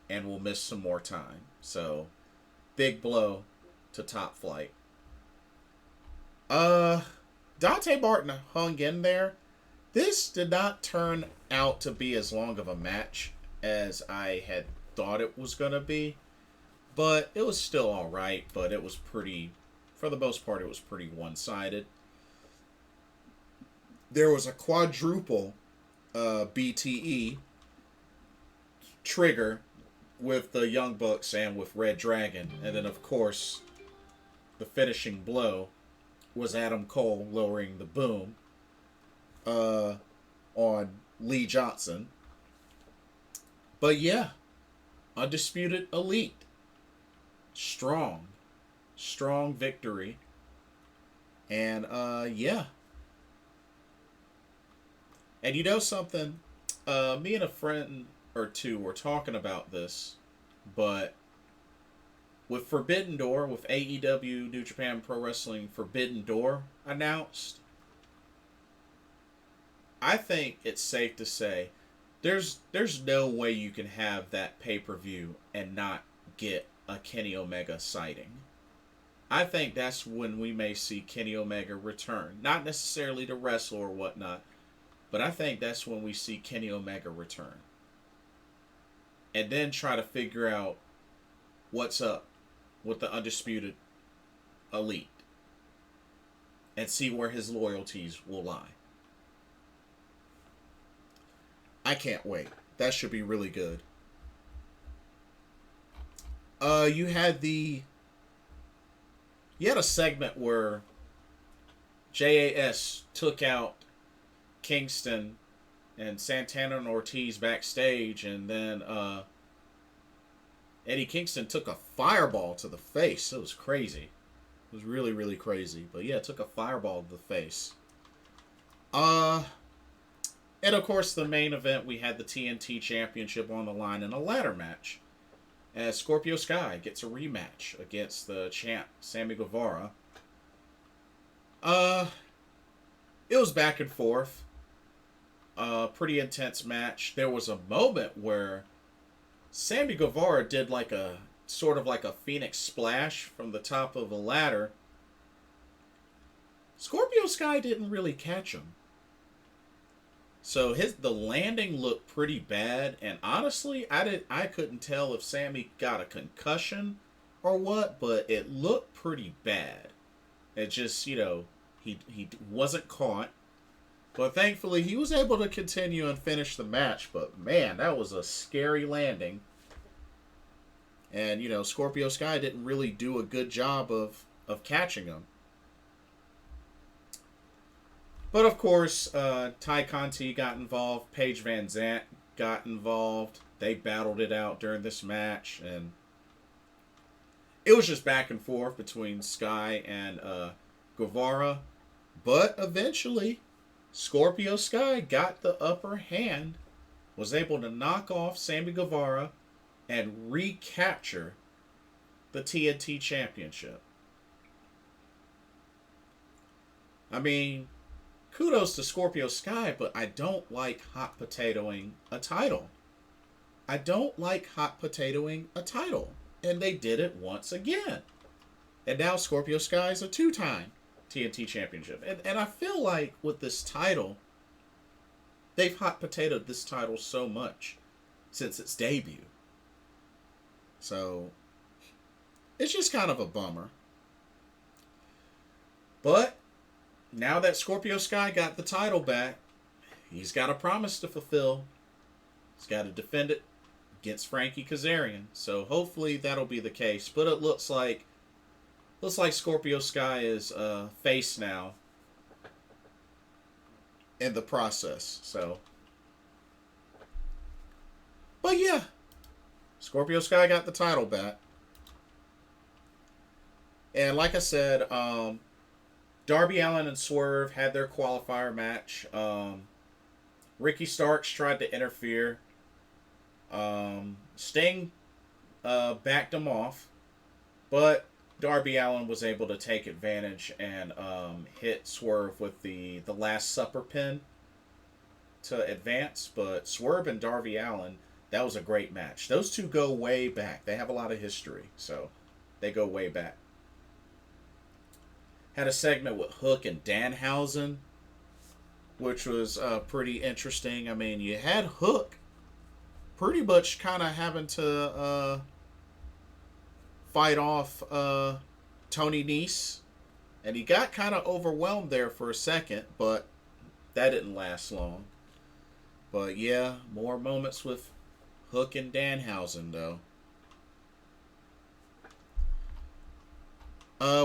and will miss some more time. So, big blow to Top Flight. Dante Martin hung in there. This did not turn out to be as long of a match as I had thought it was going to be. But it was still alright, but it was pretty, for the most part, it was pretty one-sided. There was a quadruple BTE trigger with the Young Bucks and with Red Dragon. And then, of course, the finishing blow was Adam Cole lowering the boom on Lee Johnson. But yeah, Undisputed Elite. Strong victory. And yeah. And you know something? Me and a friend or two were talking about this, but with Forbidden Door, with AEW New Japan Pro Wrestling Forbidden Door announced, I think it's safe to say there's no way you can have that pay-per-view and not get a Kenny Omega sighting. I think that's when we may see Kenny Omega return. Not necessarily to wrestle or whatnot, but I think that's when we see Kenny Omega return. And then try to figure out what's up with the Undisputed Elite. And see where his loyalties will lie. I can't wait. That should be really good. You had a segment where JAS took out Kingston and Santana and Ortiz backstage, and then Eddie Kingston took a fireball to the face. It was crazy. It was really, really crazy. But yeah, took a fireball to the face. And of course, the main event, we had the TNT Championship on the line in a ladder match, as Scorpio Sky gets a rematch against the champ, Sammy Guevara. It was back and forth. Pretty intense match. There was a moment where Sammy Guevara did like a sort of like a Phoenix splash from the top of a ladder. Scorpio Sky didn't really catch him. So the landing looked pretty bad, and honestly, I couldn't tell if Sammy got a concussion or what, but it looked pretty bad. It just, he wasn't caught. But thankfully, he was able to continue and finish the match. But man, that was a scary landing. And, Scorpio Sky didn't really do a good job of catching him. But of course, Ty Conti got involved. Paige Van Zant got involved. They battled it out during this match. And it was just back and forth between Sky and Guevara. But eventually, Scorpio Sky got the upper hand. Was able to knock off Sammy Guevara and recapture the TNT Championship. I mean, kudos to Scorpio Sky, but I don't like hot potatoing a title. I don't like hot potatoing a title. And they did it once again. And now Scorpio Sky is a 2-time TNT Championship. And I feel like with this title, they've hot potatoed this title so much since its debut. So, it's just kind of a bummer. But now that Scorpio Sky got the title back, he's got a promise to fulfill. He's got to defend it against Frankie Kazarian. So hopefully that'll be the case. But it looks like Scorpio Sky is face now in the process. So, but yeah, Scorpio Sky got the title back. And like I said, Darby Allin and Swerve had their qualifier match. Ricky Starks tried to interfere. Sting backed him off. But Darby Allin was able to take advantage and hit Swerve with the Last Supper pin to advance. But Swerve and Darby Allin, that was a great match. Those two go way back. They have a lot of history, so they go way back. Had a segment with Hook and Danhausen, which was pretty interesting. I mean, you had Hook pretty much kind of having to fight off Tony Nese, and he got kind of overwhelmed there for a second, but that didn't last long. But yeah, more moments with Hook and Danhausen, though.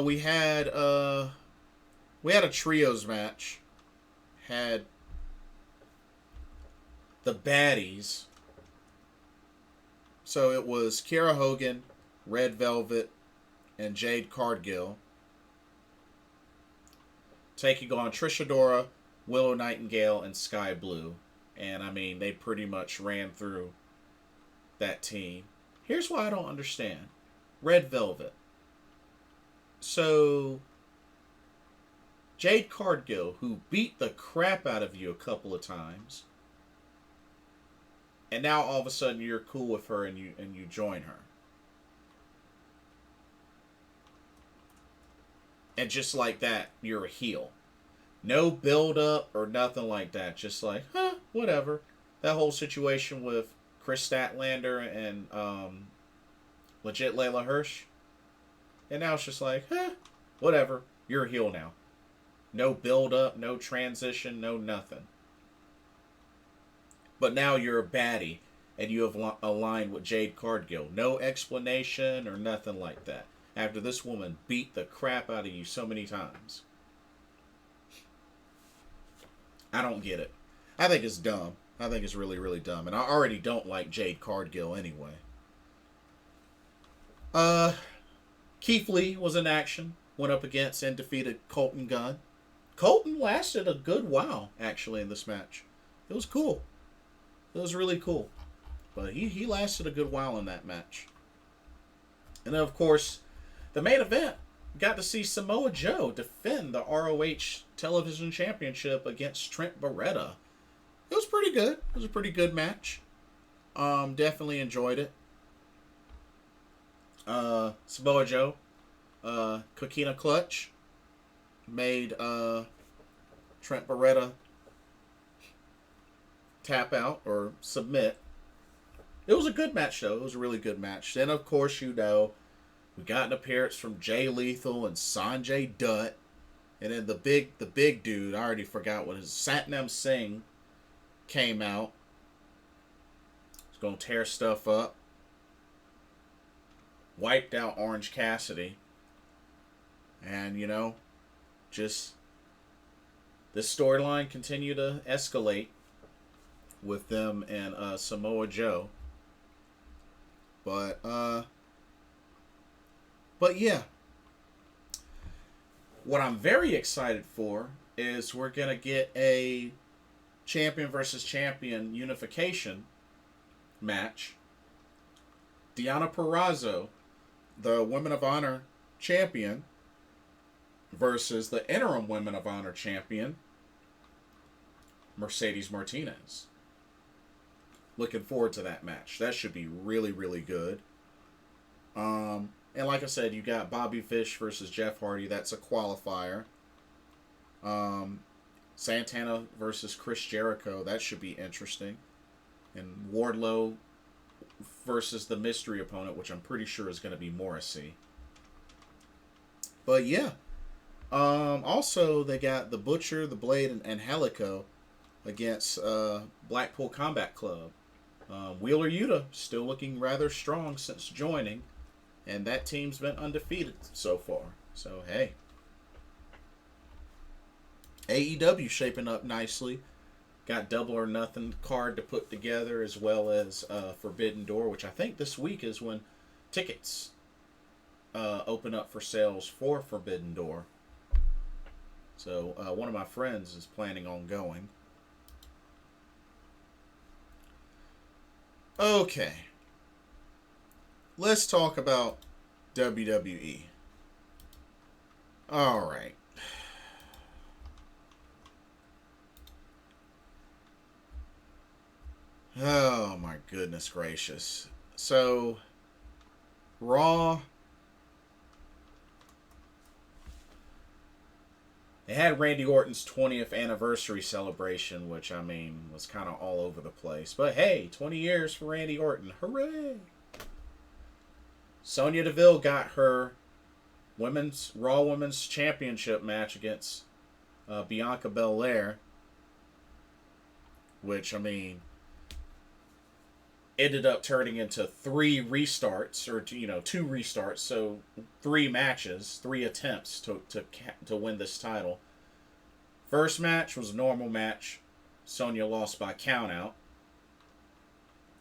We had a trios match. Had the baddies. So it was Kiera Hogan, Red Velvet, and Jade Cargill taking on Trish Adora, Willow Nightingale, and Sky Blue. And I mean, they pretty much ran through that team. Here's why I don't understand. Red Velvet. So, Jade Cargill, who beat the crap out of you a couple of times, and now all of a sudden you're cool with her and you join her. And just like that, you're a heel. No build up or nothing like that. Just like, whatever. That whole situation with Chris Statlander and legit Layla Hirsch. And now it's just like, whatever. You're a heel now. No build up, no transition, no nothing. But now you're a baddie and you have aligned with Jade Cargill. No explanation or nothing like that. After this woman beat the crap out of you so many times. I don't get it. I think it's dumb. I think it's really, really dumb. And I already don't like Jade Cargill anyway. Keith Lee was in action. Went up against and defeated Colton Gunn. Colton lasted a good while, actually, in this match. It was cool. It was really cool. But he lasted a good while in that match. And then, of course, the main event, got to see Samoa Joe defend the ROH Television Championship against Trent Beretta. It was pretty good. It was a pretty good match. Definitely enjoyed it. Samoa Joe, Coquina Clutch, made Trent Beretta tap out or submit. It was a good match, though. It was a really good match. Then, of course, we got an appearance from Jay Lethal and Sanjay Dutt. And then the big dude, I already forgot what his Satnam Singh came out. He's going to tear stuff up. Wiped out Orange Cassidy. And, just this storyline continued to escalate with them and Samoa Joe. But yeah. What I'm very excited for is we're going to get a champion versus champion unification match. Deonna Purrazzo, the Women of Honor champion, versus the interim Women of Honor champion, Mercedes Martinez. Looking forward to that match. That should be really, really good. And like I said, you got Bobby Fish versus Jeff Hardy. That's a qualifier. Santana versus Chris Jericho. That should be interesting. And Wardlow versus the mystery opponent, which I'm pretty sure is going to be Morrissey. But yeah. Also, they got the Butcher, the Blade, and Helico against Blackpool Combat Club. Wheeler Yuta still looking rather strong since joining. And that team's been undefeated so far. So, hey. AEW shaping up nicely. Got Double or Nothing card to put together, as well as Forbidden Door, which I think this week is when tickets open up for sales for Forbidden Door. So, one of my friends is planning on going. Okay. Let's talk about WWE. All right. Oh my goodness gracious. So Raw, they had Randy Orton's 20th anniversary celebration, which I mean was kind of all over the place. But hey, 20 years for Randy Orton. Hooray! Sonya Deville got her Women's Championship match against Bianca Belair, which I mean ended up turning into three restarts, or two restarts, so three matches, three attempts to win this title. First match was a normal match. Sonya lost by countout.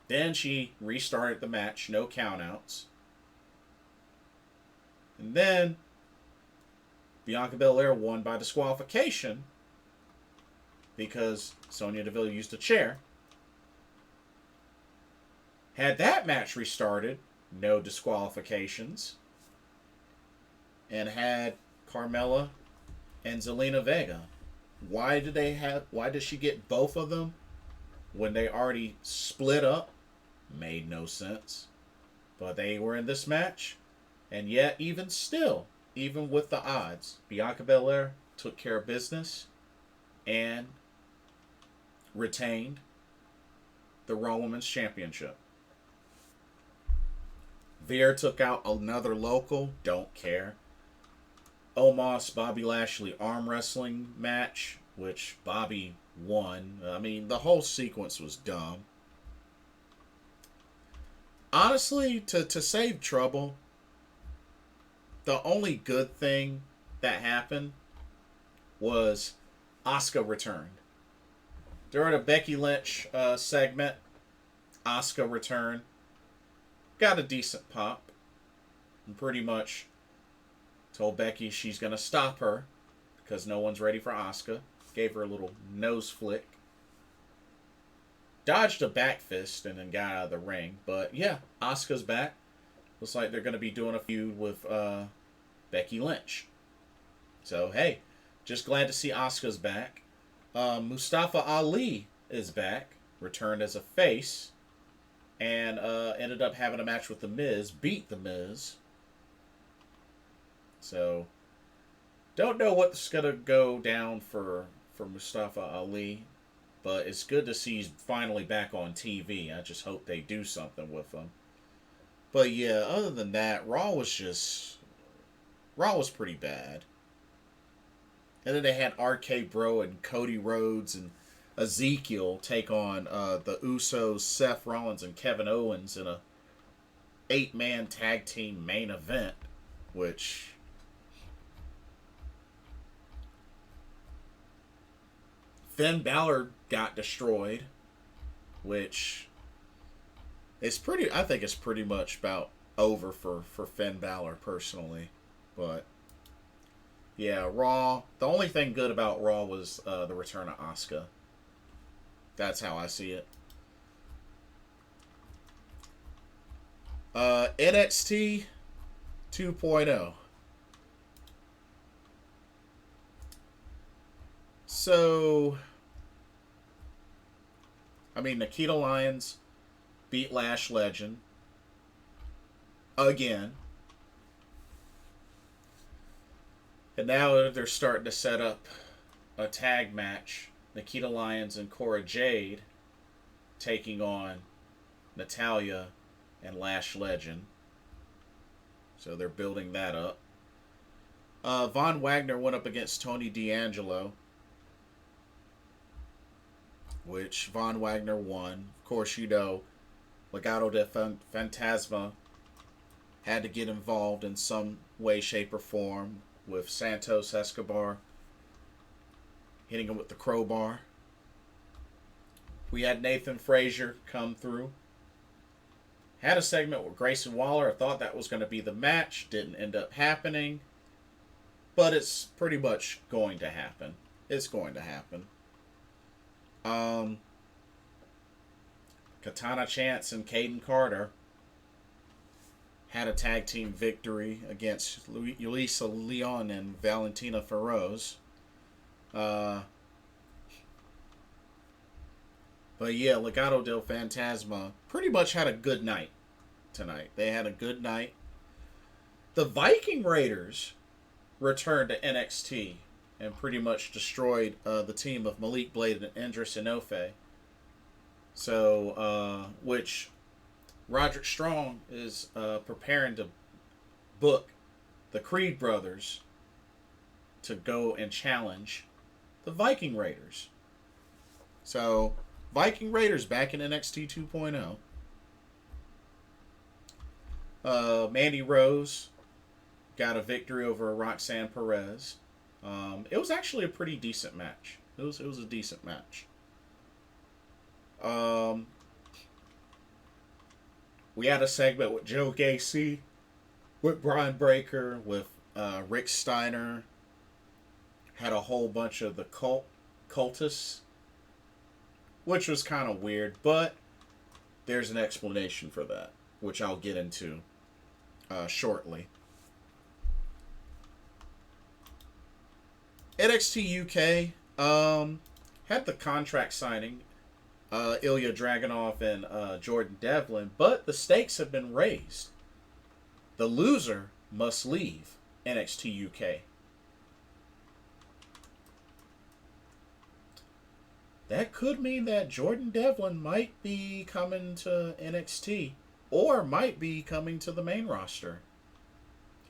Then she restarted the match, no countouts. And then Bianca Belair won by disqualification because Sonya Deville used a chair. Had that match restarted, no disqualifications, and had Carmella and Zelina Vega. Why did she get both of them when they already split up? Made no sense. But they were in this match, and yet even still, even with the odds, Bianca Belair took care of business and retained the Raw Women's Championship. Veer took out another local, don't care. Omos Bobby Lashley arm wrestling match, which Bobby won. I mean, the whole sequence was dumb. Honestly, to save trouble, the only good thing that happened was Asuka returned. During a Becky Lynch segment, Asuka returned. Got a decent pop. And pretty much told Becky she's going to stop her because no one's ready for Asuka. Gave her a little nose flick. Dodged a back fist and then got out of the ring. But yeah, Asuka's back. Looks like they're going to be doing a feud with Becky Lynch. So hey, just glad to see Asuka's back. Mustafa Ali is back. Returned as a face. And ended up having a match with The Miz. Beat The Miz. So, don't know what's going to go down for Mustafa Ali. But it's good to see he's finally back on TV. I just hope they do something with him. But yeah, other than that, Raw was pretty bad. And then they had RK Bro and Cody Rhodes and Ezekiel take on the Usos, Seth Rollins, and Kevin Owens in a 8-man tag team main event, which Finn Balor got destroyed, which is I think it's pretty much about over for Finn Balor personally. But yeah, Raw, the only thing good about Raw was the return of Asuka. That's how I see it. NXT 2.0. So, I mean, Nikita Lyons beat Lash Legend again. And now they're starting to set up a tag match. Nikita Lyons and Cora Jade taking on Natalya and Lash Legend. So they're building that up. Von Wagner went up against Tony D'Angelo, which Von Wagner won. Of course, Legado de Fantasma had to get involved in some way, shape, or form with Santos Escobar hitting him with the crowbar. We had Nathan Frazier come through. Had a segment with Grayson Waller. I thought that was going to be the match. Didn't end up happening. But it's pretty much going to happen. It's going to happen. Katana Chance and Caden Carter had a tag team victory against Yulisa Leon and Valentina Feroz. Uh, but yeah, Legado del Fantasma pretty much had a good night tonight. They had a good night. The Viking Raiders returned to NXT and pretty much destroyed the team of Malik Blade and Andres Inoue. So, which Roderick Strong is preparing to book the Creed brothers to go and challenge the Viking Raiders. So, Viking Raiders back in NXT 2.0. Mandy Rose got a victory over Roxanne Perez. It was actually a pretty decent match. It was a decent match. We had a segment with Joe Gacy, with Brian Breaker, with Rick Steiner. Had a whole bunch of the cultists, which was kind of weird, but there's an explanation for that, which I'll get into shortly. NXT UK had the contract signing, Ilya Dragunov and Jordan Devlin, but the stakes have been raised. The loser must leave NXT UK. That could mean that Jordan Devlin might be coming to NXT or might be coming to the main roster.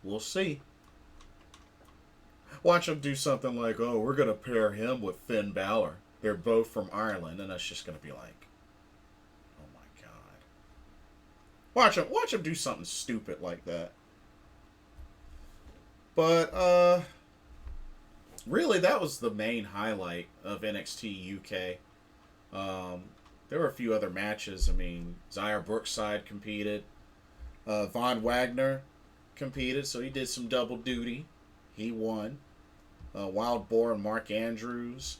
We'll see. Watch him do something like, oh, we're going to pair him with Finn Balor. They're both from Ireland, and that's just going to be like, oh my God. Watch him do something stupid like that. But, really, that was the main highlight of NXT UK. There were a few other matches. I mean, Zaire Brookside competed. Von Wagner competed, so he did some double duty. He won. Wild Boar and Mark Andrews.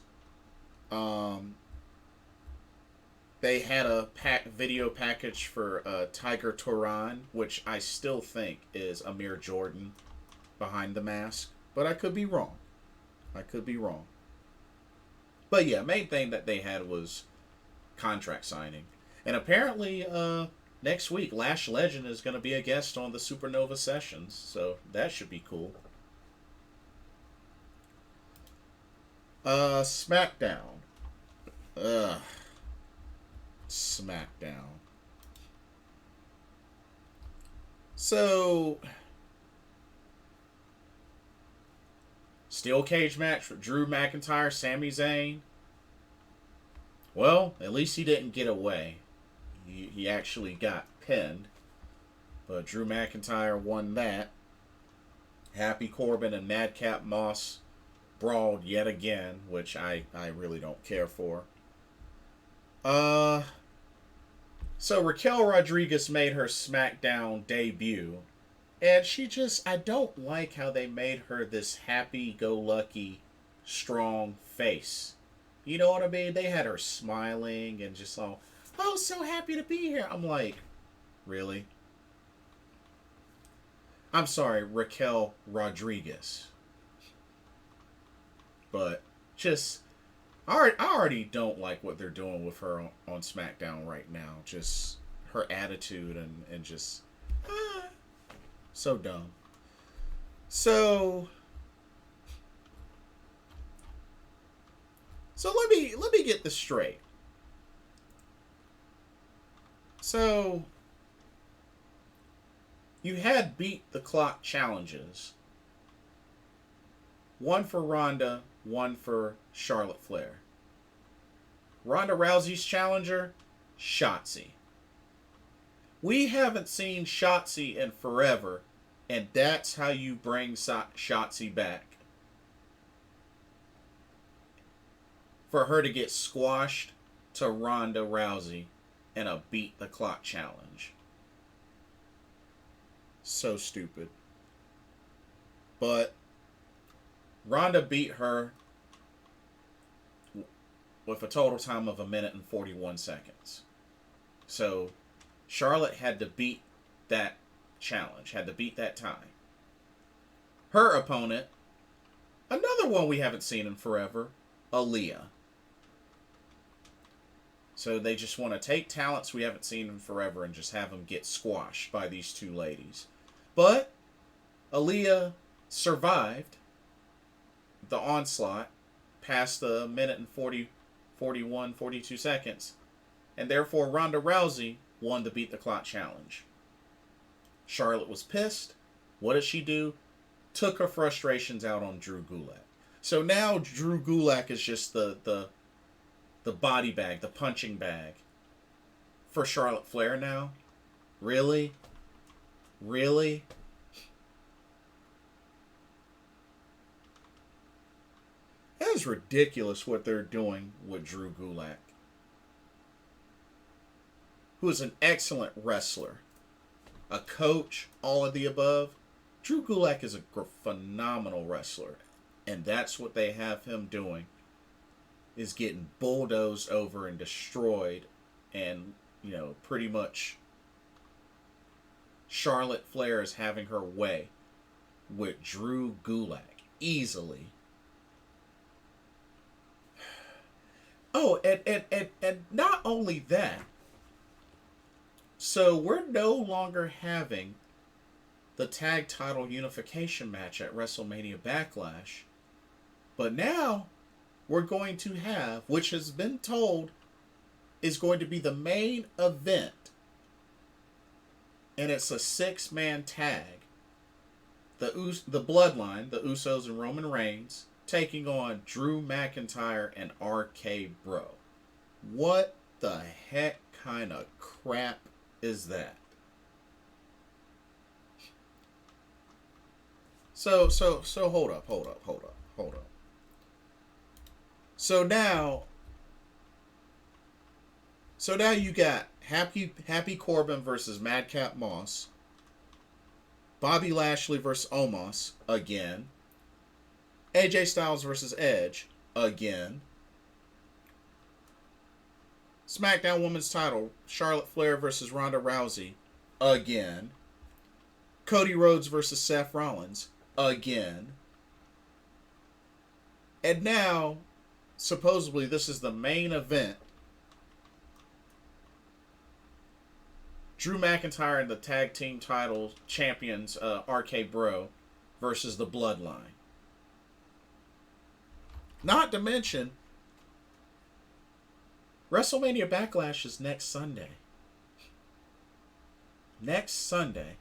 They had a video package for Tiger Turan, which I still think is Amir Jordan behind the mask. But I could be wrong. But yeah, main thing that they had was contract signing. And apparently, next week, Lash Legend is going to be a guest on the Supernova Sessions. So that should be cool. Smackdown. Smackdown. So, steel cage match for Drew McIntyre, Sami Zayn. Well, at least he didn't get away. He actually got pinned. But Drew McIntyre won that. Happy Corbin and Madcap Moss brawled yet again, which I really don't care for. So Raquel Rodriguez made her SmackDown debut, and I don't like how they made her this happy-go-lucky, strong face. You know what I mean? They had her smiling and just all, oh, so happy to be here. I'm like, really? I'm sorry, Raquel Rodriguez. But just, I already don't like what they're doing with her on SmackDown right now. Just her attitude and just, so dumb. So let me get this straight. So you had beat the clock challenges. One for Ronda, one for Charlotte Flair. Ronda Rousey's challenger, Shotzi. We haven't seen Shotzi in forever, and that's how you bring Shotzi back. For her to get squashed to Ronda Rousey in a beat the clock challenge. So stupid. But Ronda beat her with a total time of 1 minute and 41 seconds. So Charlotte had to beat that challenge. Had to beat that tie. Her opponent, another one we haven't seen in forever, Aaliyah. So they just want to take talents we haven't seen in forever and just have them get squashed by these two ladies. But Aaliyah survived the onslaught past the minute and 42 seconds. And therefore Ronda Rousey won the Beat the Clock challenge. Charlotte was pissed. What did she do? Took her frustrations out on Drew Gulak. So now Drew Gulak is just the body bag, the punching bag for Charlotte Flair now? Really? Really? That is ridiculous what they're doing with Drew Gulak, who is an excellent wrestler, a coach, all of the above. Drew Gulak is a phenomenal wrestler, and that's what they have him doing, is getting bulldozed over and destroyed, and, you know, pretty much Charlotte Flair is having her way with Drew Gulak easily. Oh, and not only that, so we're no longer having the tag title unification match at WrestleMania Backlash, but now we're going to have, which has been told is going to be the main event, and it's a 6-man tag. The Bloodline, the Usos and Roman Reigns, taking on Drew McIntyre and RK Bro. What the heck kind of crap is that? So hold up. So now you got Happy Corbin versus Madcap Moss, Bobby Lashley versus Omos again, AJ Styles versus Edge again, SmackDown Women's title, Charlotte Flair versus Ronda Rousey again, Cody Rhodes versus Seth Rollins again, and now supposedly this is the main event, Drew McIntyre and the tag team title champions RK Bro versus the Bloodline. Not to mention, WrestleMania Backlash is next Sunday. Next Sunday,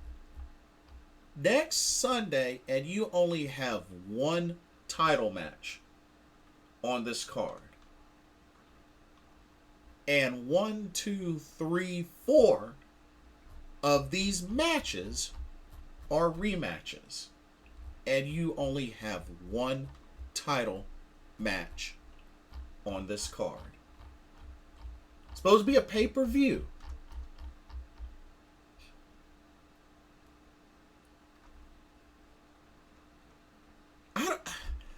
and you only have one title match on this card. And 1, 2, 3, 4 of these matches are rematches. And you only have one title match on this card. It's supposed to be a pay-per-view.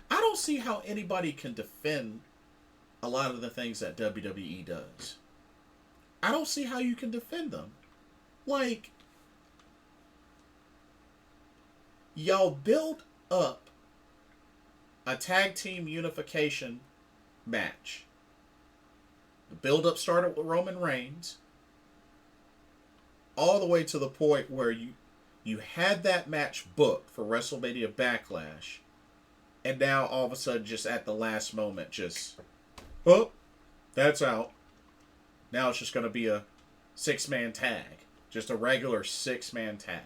I don't see how anybody can defend a lot of the things that WWE does. I don't see how you can defend them. Like, y'all build up a tag team unification match. The build-up started with Roman Reigns, all the way to the point where you had that match booked for WrestleMania Backlash, and now all of a sudden, just at the last moment, just, oh, that's out. Now it's just going to be a 6-man tag. Just a regular 6-man tag.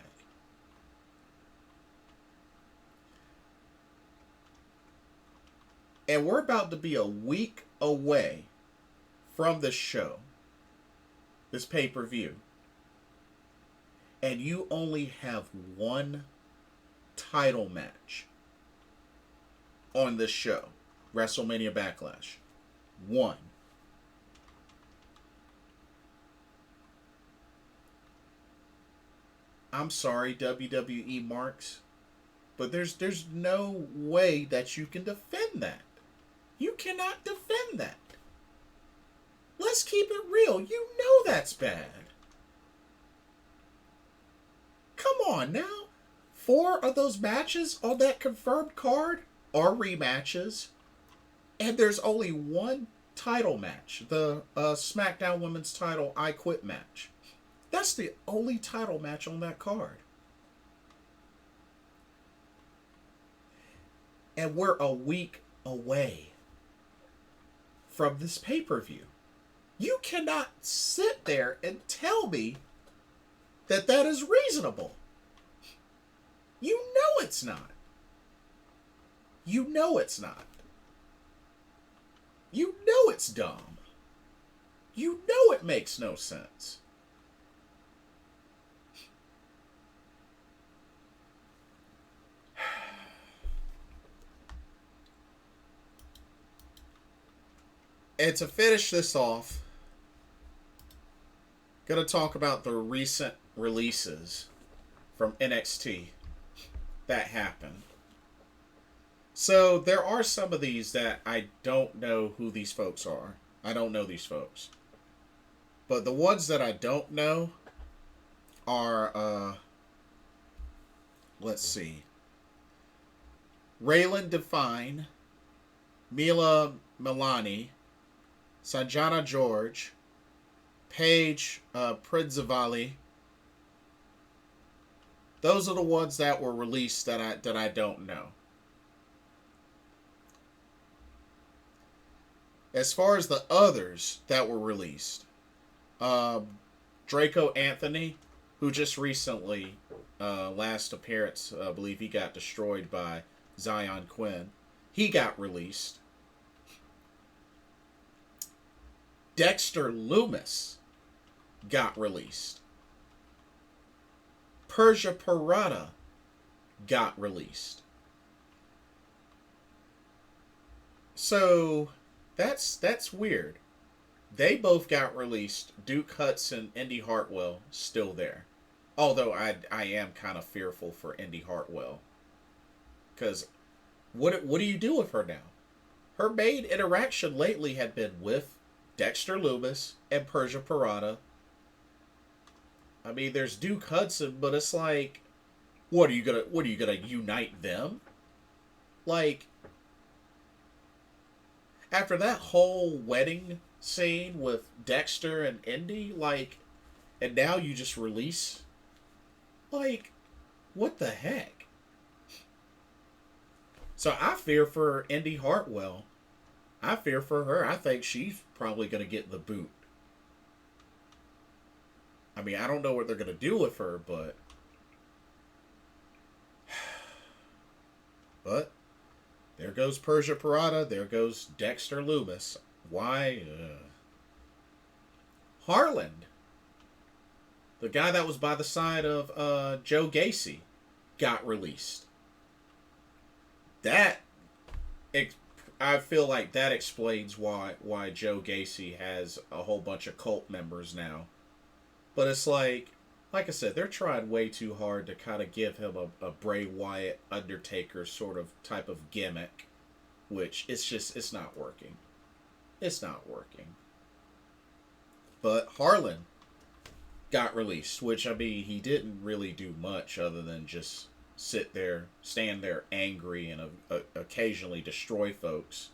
And we're about to be a week away from this show, this pay-per-view. And you only have one title match on this show, WrestleMania Backlash. One. I'm sorry, WWE marks, but there's no way that you can defend that. You cannot defend that. Let's keep it real. You know that's bad. Come on now. 4 of those matches on that confirmed card are rematches. And there's only one title match. The Smackdown Women's title I Quit match. That's the only title match on that card. And we're a week away from this pay-per-view. You cannot sit there and tell me that that is reasonable. You know it's not. You know it's not. You know it's dumb. You know it makes no sense. And to finish this off, gonna talk about the recent releases from NXT that happened. So there are some of these that I don't know who these folks are. I don't know these folks. But the ones that I don't know are, let's see. Raylan Define, Mila Milani, Sanjana George, Paige Prinzavali. Those are the ones that were released that I don't know. As far as the others that were released, Draco Anthony, who just recently, last appearance, I believe he got destroyed by Zion Quinn. He got released. Dexter Loomis got released. Persia Parada got released. So that's weird. They both got released. Duke Hudson, Indy Hartwell, still there. Although I am kind of fearful for Indy Hartwell. Because what do you do with her now? Her main interaction lately had been with Dexter Loomis and Persia Parada. I mean, there's Duke Hudson, but it's like, what are you gonna unite them? Like, after that whole wedding scene with Dexter and Indy, like, and now you just release, like, what the heck? So I fear for Indy Hartwell. I fear for her. I think she's probably going to get the boot. I mean, I don't know what they're going to do with her, but... But, there goes Persia Parada. There goes Dexter Loomis. Why? Harland. The guy that was by the side of Joe Gacy got released. That... I feel like that explains why Joe Gacy has a whole bunch of cult members now. But it's like I said, they're trying way too hard to kind of give him a Bray Wyatt Undertaker sort of type of gimmick, which it's not working. It's not working. But Harlan got released, which, I mean, he didn't really do much other than just stand there angry and occasionally destroy folks.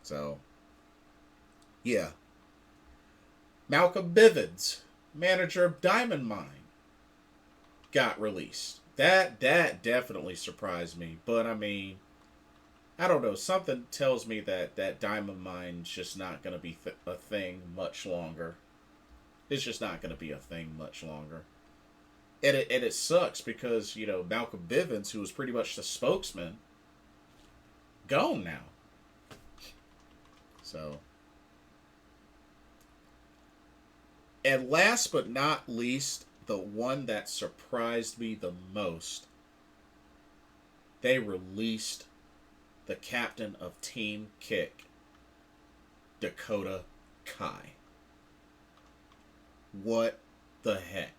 So, yeah. Malcolm Bivens, manager of Diamond Mine, got released. That definitely surprised me. But, I mean, I don't know. Something tells me that Diamond Mine's just not going to be a thing much longer. It's just not going to be a thing much longer. And it sucks because, you know, Malcolm Bivens, who was pretty much the spokesman, gone now. So. And last but not least, the one that surprised me the most, they released the captain of Team Kick, Dakota Kai. What the heck?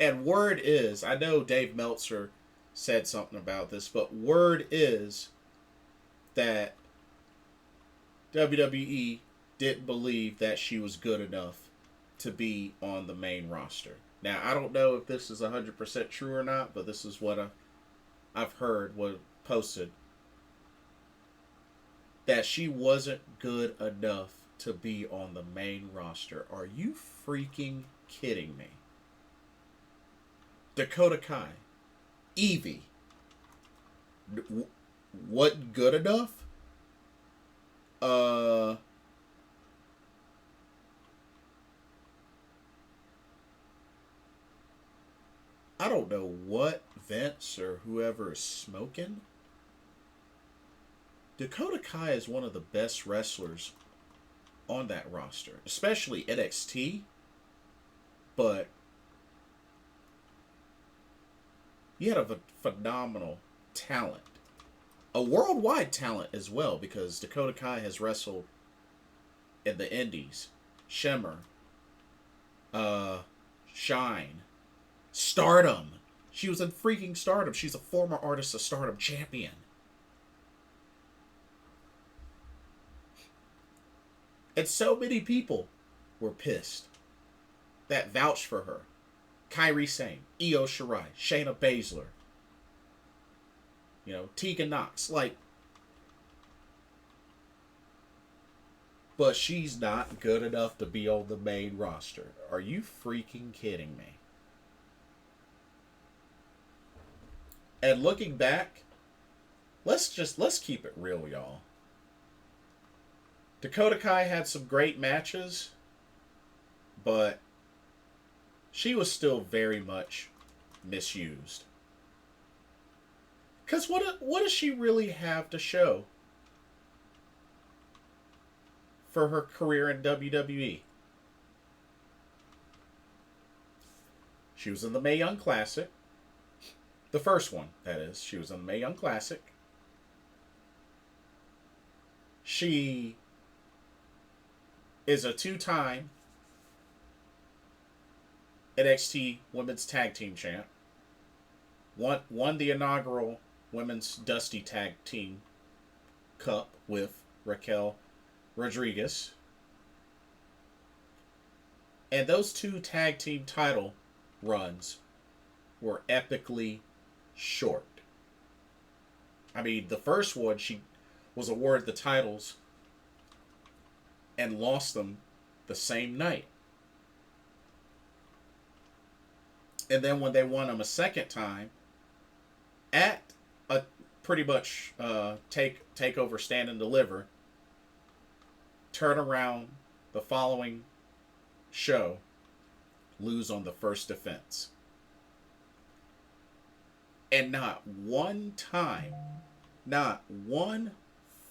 And word is, I know Dave Meltzer said something about this, but word is that WWE didn't believe that she was good enough to be on the main roster. Now, I don't know if this is 100% true or not, but this is what I've heard was posted. That she wasn't good enough to be on the main roster. Are you freaking kidding me? Dakota Kai, Evie, what good enough? I don't know what Vince or whoever is smoking. Dakota Kai is one of the best wrestlers on that roster, especially NXT. But he had a phenomenal talent, a worldwide talent as well, because Dakota Kai has wrestled in the Indies, Shimmer, Shine, Stardom. She was in freaking Stardom. She's a former Artist of Stardom champion. And so many people were pissed that vouched for her. Kairi Sane, Io Shirai, Shayna Baszler, Tegan Knox. But she's not good enough to be on the main roster. Are you freaking kidding me? And looking back, let's keep it real, y'all. Dakota Kai had some great matches, but she was still very much misused. Because what does she really have to show for her career in WWE? She was in the Mae Young Classic. The first one, that is. She was in the Mae Young Classic. She is a two-time NXT Women's Tag Team Champ. Won the inaugural Women's Dusty Tag Team Cup with Raquel Rodriguez. And those two tag team title runs were epically short. I mean, the first one, she was awarded the titles and lost them the same night. And then when they won them a second time, at a pretty much takeover stand and deliver, turn around the following show, lose on the first defense. And not one time, not one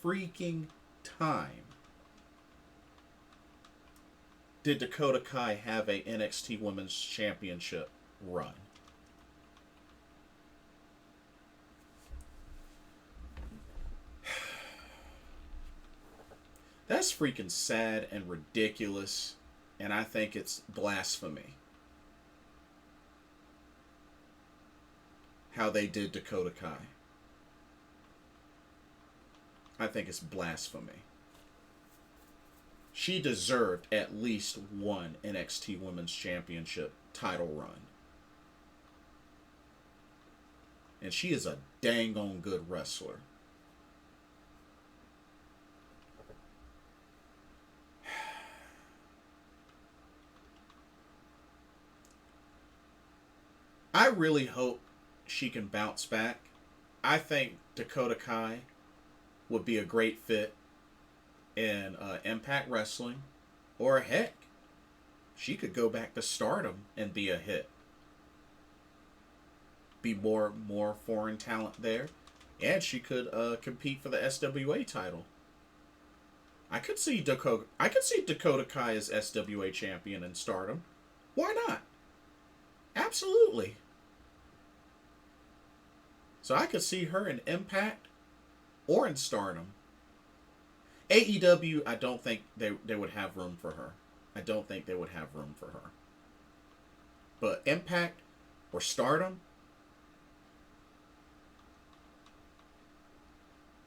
freaking time, did Dakota Kai have a NXT Women's Championship run. That's freaking sad and ridiculous, and I think it's blasphemy how they did Dakota Kai. I think it's blasphemy. She deserved at least one NXT Women's Championship title run. And she is a dang on good wrestler. I really hope she can bounce back. I think Dakota Kai would be a great fit in Impact Wrestling, or heck, she could go back to Stardom and be a hit. Be more foreign talent there, and she could compete for the SWA title. I could see Dakota Kai as SWA champion in Stardom. Why not? Absolutely. So I could see her in Impact or in Stardom. AEW, I don't think they would have room for her. I don't think they would have room for her. But Impact or Stardom?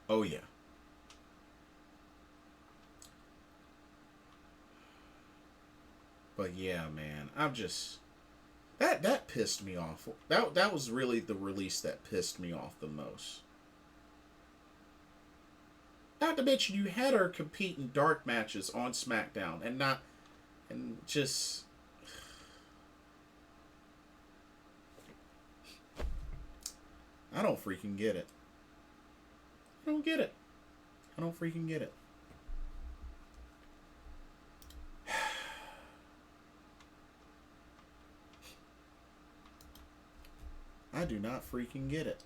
Oh yeah. But yeah, man, I'm just... That pissed me off. That was really the release that pissed me off the most. Not to mention you had her compete in dark matches on SmackDown and just I don't freaking get it. I don't get it. I don't freaking get it. I do not freaking get it.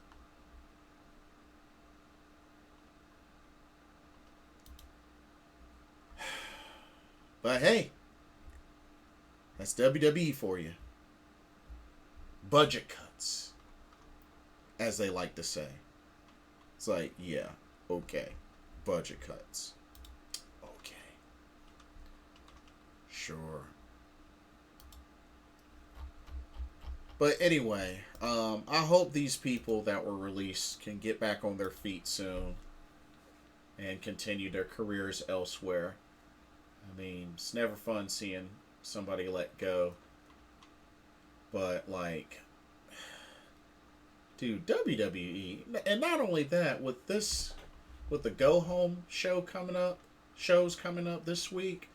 But hey, that's WWE for you. Budget cuts, as they like to say. It's like, yeah, okay. Budget cuts. Okay. Sure. But anyway, I hope these people that were released can get back on their feet soon and continue their careers elsewhere. I mean, it's never fun seeing somebody let go. But, like, dude, WWE, and not only that, with the Go Home shows coming up this week,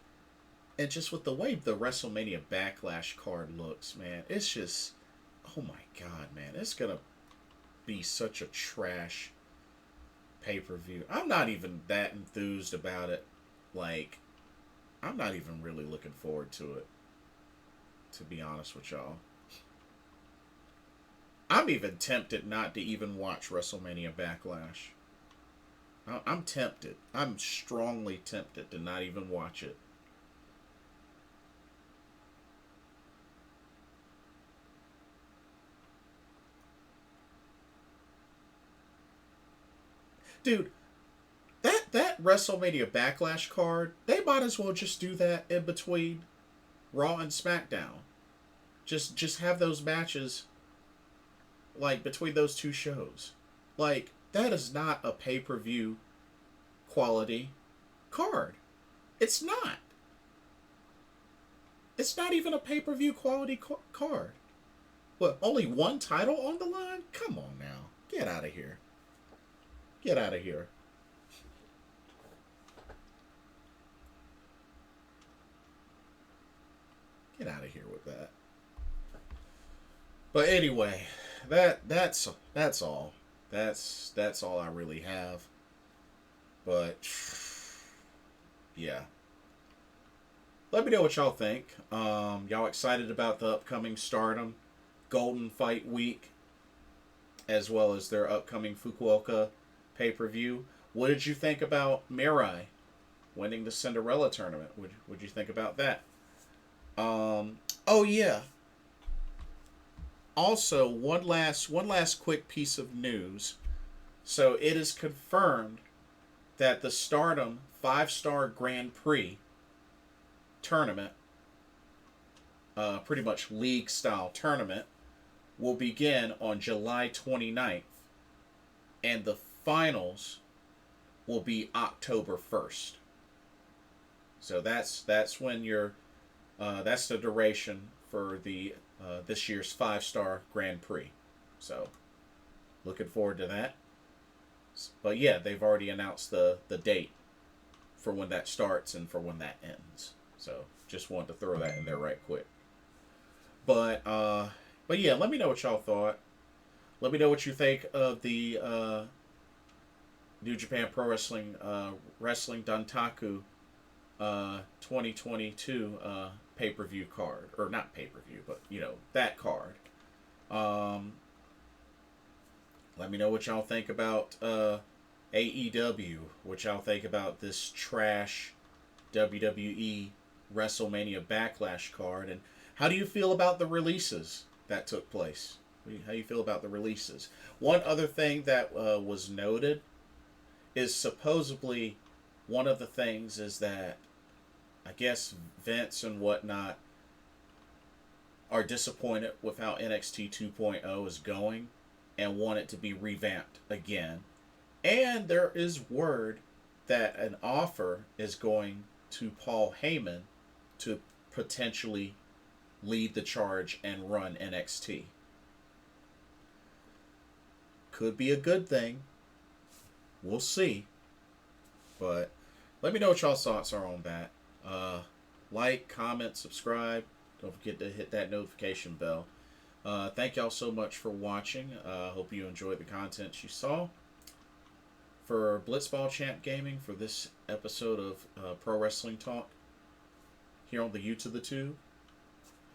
and just with the way the WrestleMania Backlash card looks, man, it's just, oh my god, man, it's gonna be such a trash pay-per-view. I'm not even that enthused about it. Like, I'm not even really looking forward to it, to be honest with y'all. I'm even tempted not to even watch WrestleMania Backlash. I'm tempted. I'm strongly tempted to not even watch it. Dude, that WrestleMania Backlash card, they might as well just do that in between Raw and SmackDown. Just have those matches like between those two shows. Like, that is not a pay-per-view quality card. It's not. It's not even a pay-per-view quality card. What, only one title on the line? Come on now. Get out of here. Get out of here. Get out of here with that. But anyway, that's all. That's all I really have. But yeah. Let me know what y'all think. Y'all excited about the upcoming Stardom Golden Fight Week, as well as their upcoming Fukuoka pay-per-view? What did you think about Mirai winning the Cinderella tournament? What'd you think about that? Oh yeah. Also, one last quick piece of news. So it is confirmed that the Stardom 5-star Grand Prix tournament, pretty much league style tournament, will begin on July 29th, and the finals will be October 1st. So that's when that's the duration for the this year's 5-star Grand Prix. So looking forward to that. But yeah, they've already announced the date for when that starts and for when that ends. So just wanted to throw that in there right quick. But yeah, let me know what y'all thought. Let me know what you think of the New Japan Pro Wrestling Wrestling Dontaku 2022 pay-per-view card. Or not pay-per-view, but, you know, that card. Let me know what y'all think about AEW. What y'all think about this trash WWE WrestleMania Backlash card. And how do you feel about the releases that took place? How do you feel about the releases? One other thing that was noted is supposedly one of the things is that I guess Vince and whatnot are disappointed with how NXT 2.0 is going and want it to be revamped again. And there is word that an offer is going to Paul Heyman to potentially lead the charge and run NXT. Could be a good thing. We'll see. But let me know what y'all's thoughts are on that. Like, comment, subscribe. Don't forget to hit that notification bell. Thank y'all so much for watching. Hope you enjoyed the content you saw. For Blitzball Champ Gaming, for this episode of Pro Wrestling Talk, here on the U to the Tube,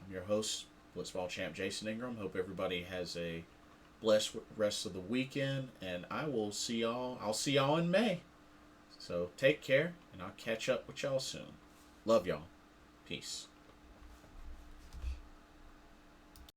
I'm your host, Blitzball Champ Jason Ingram. Hope everybody has a blessed rest of the weekend, and I'll see y'all in May. So take care, and I'll catch up with y'all soon. Love y'all. Peace.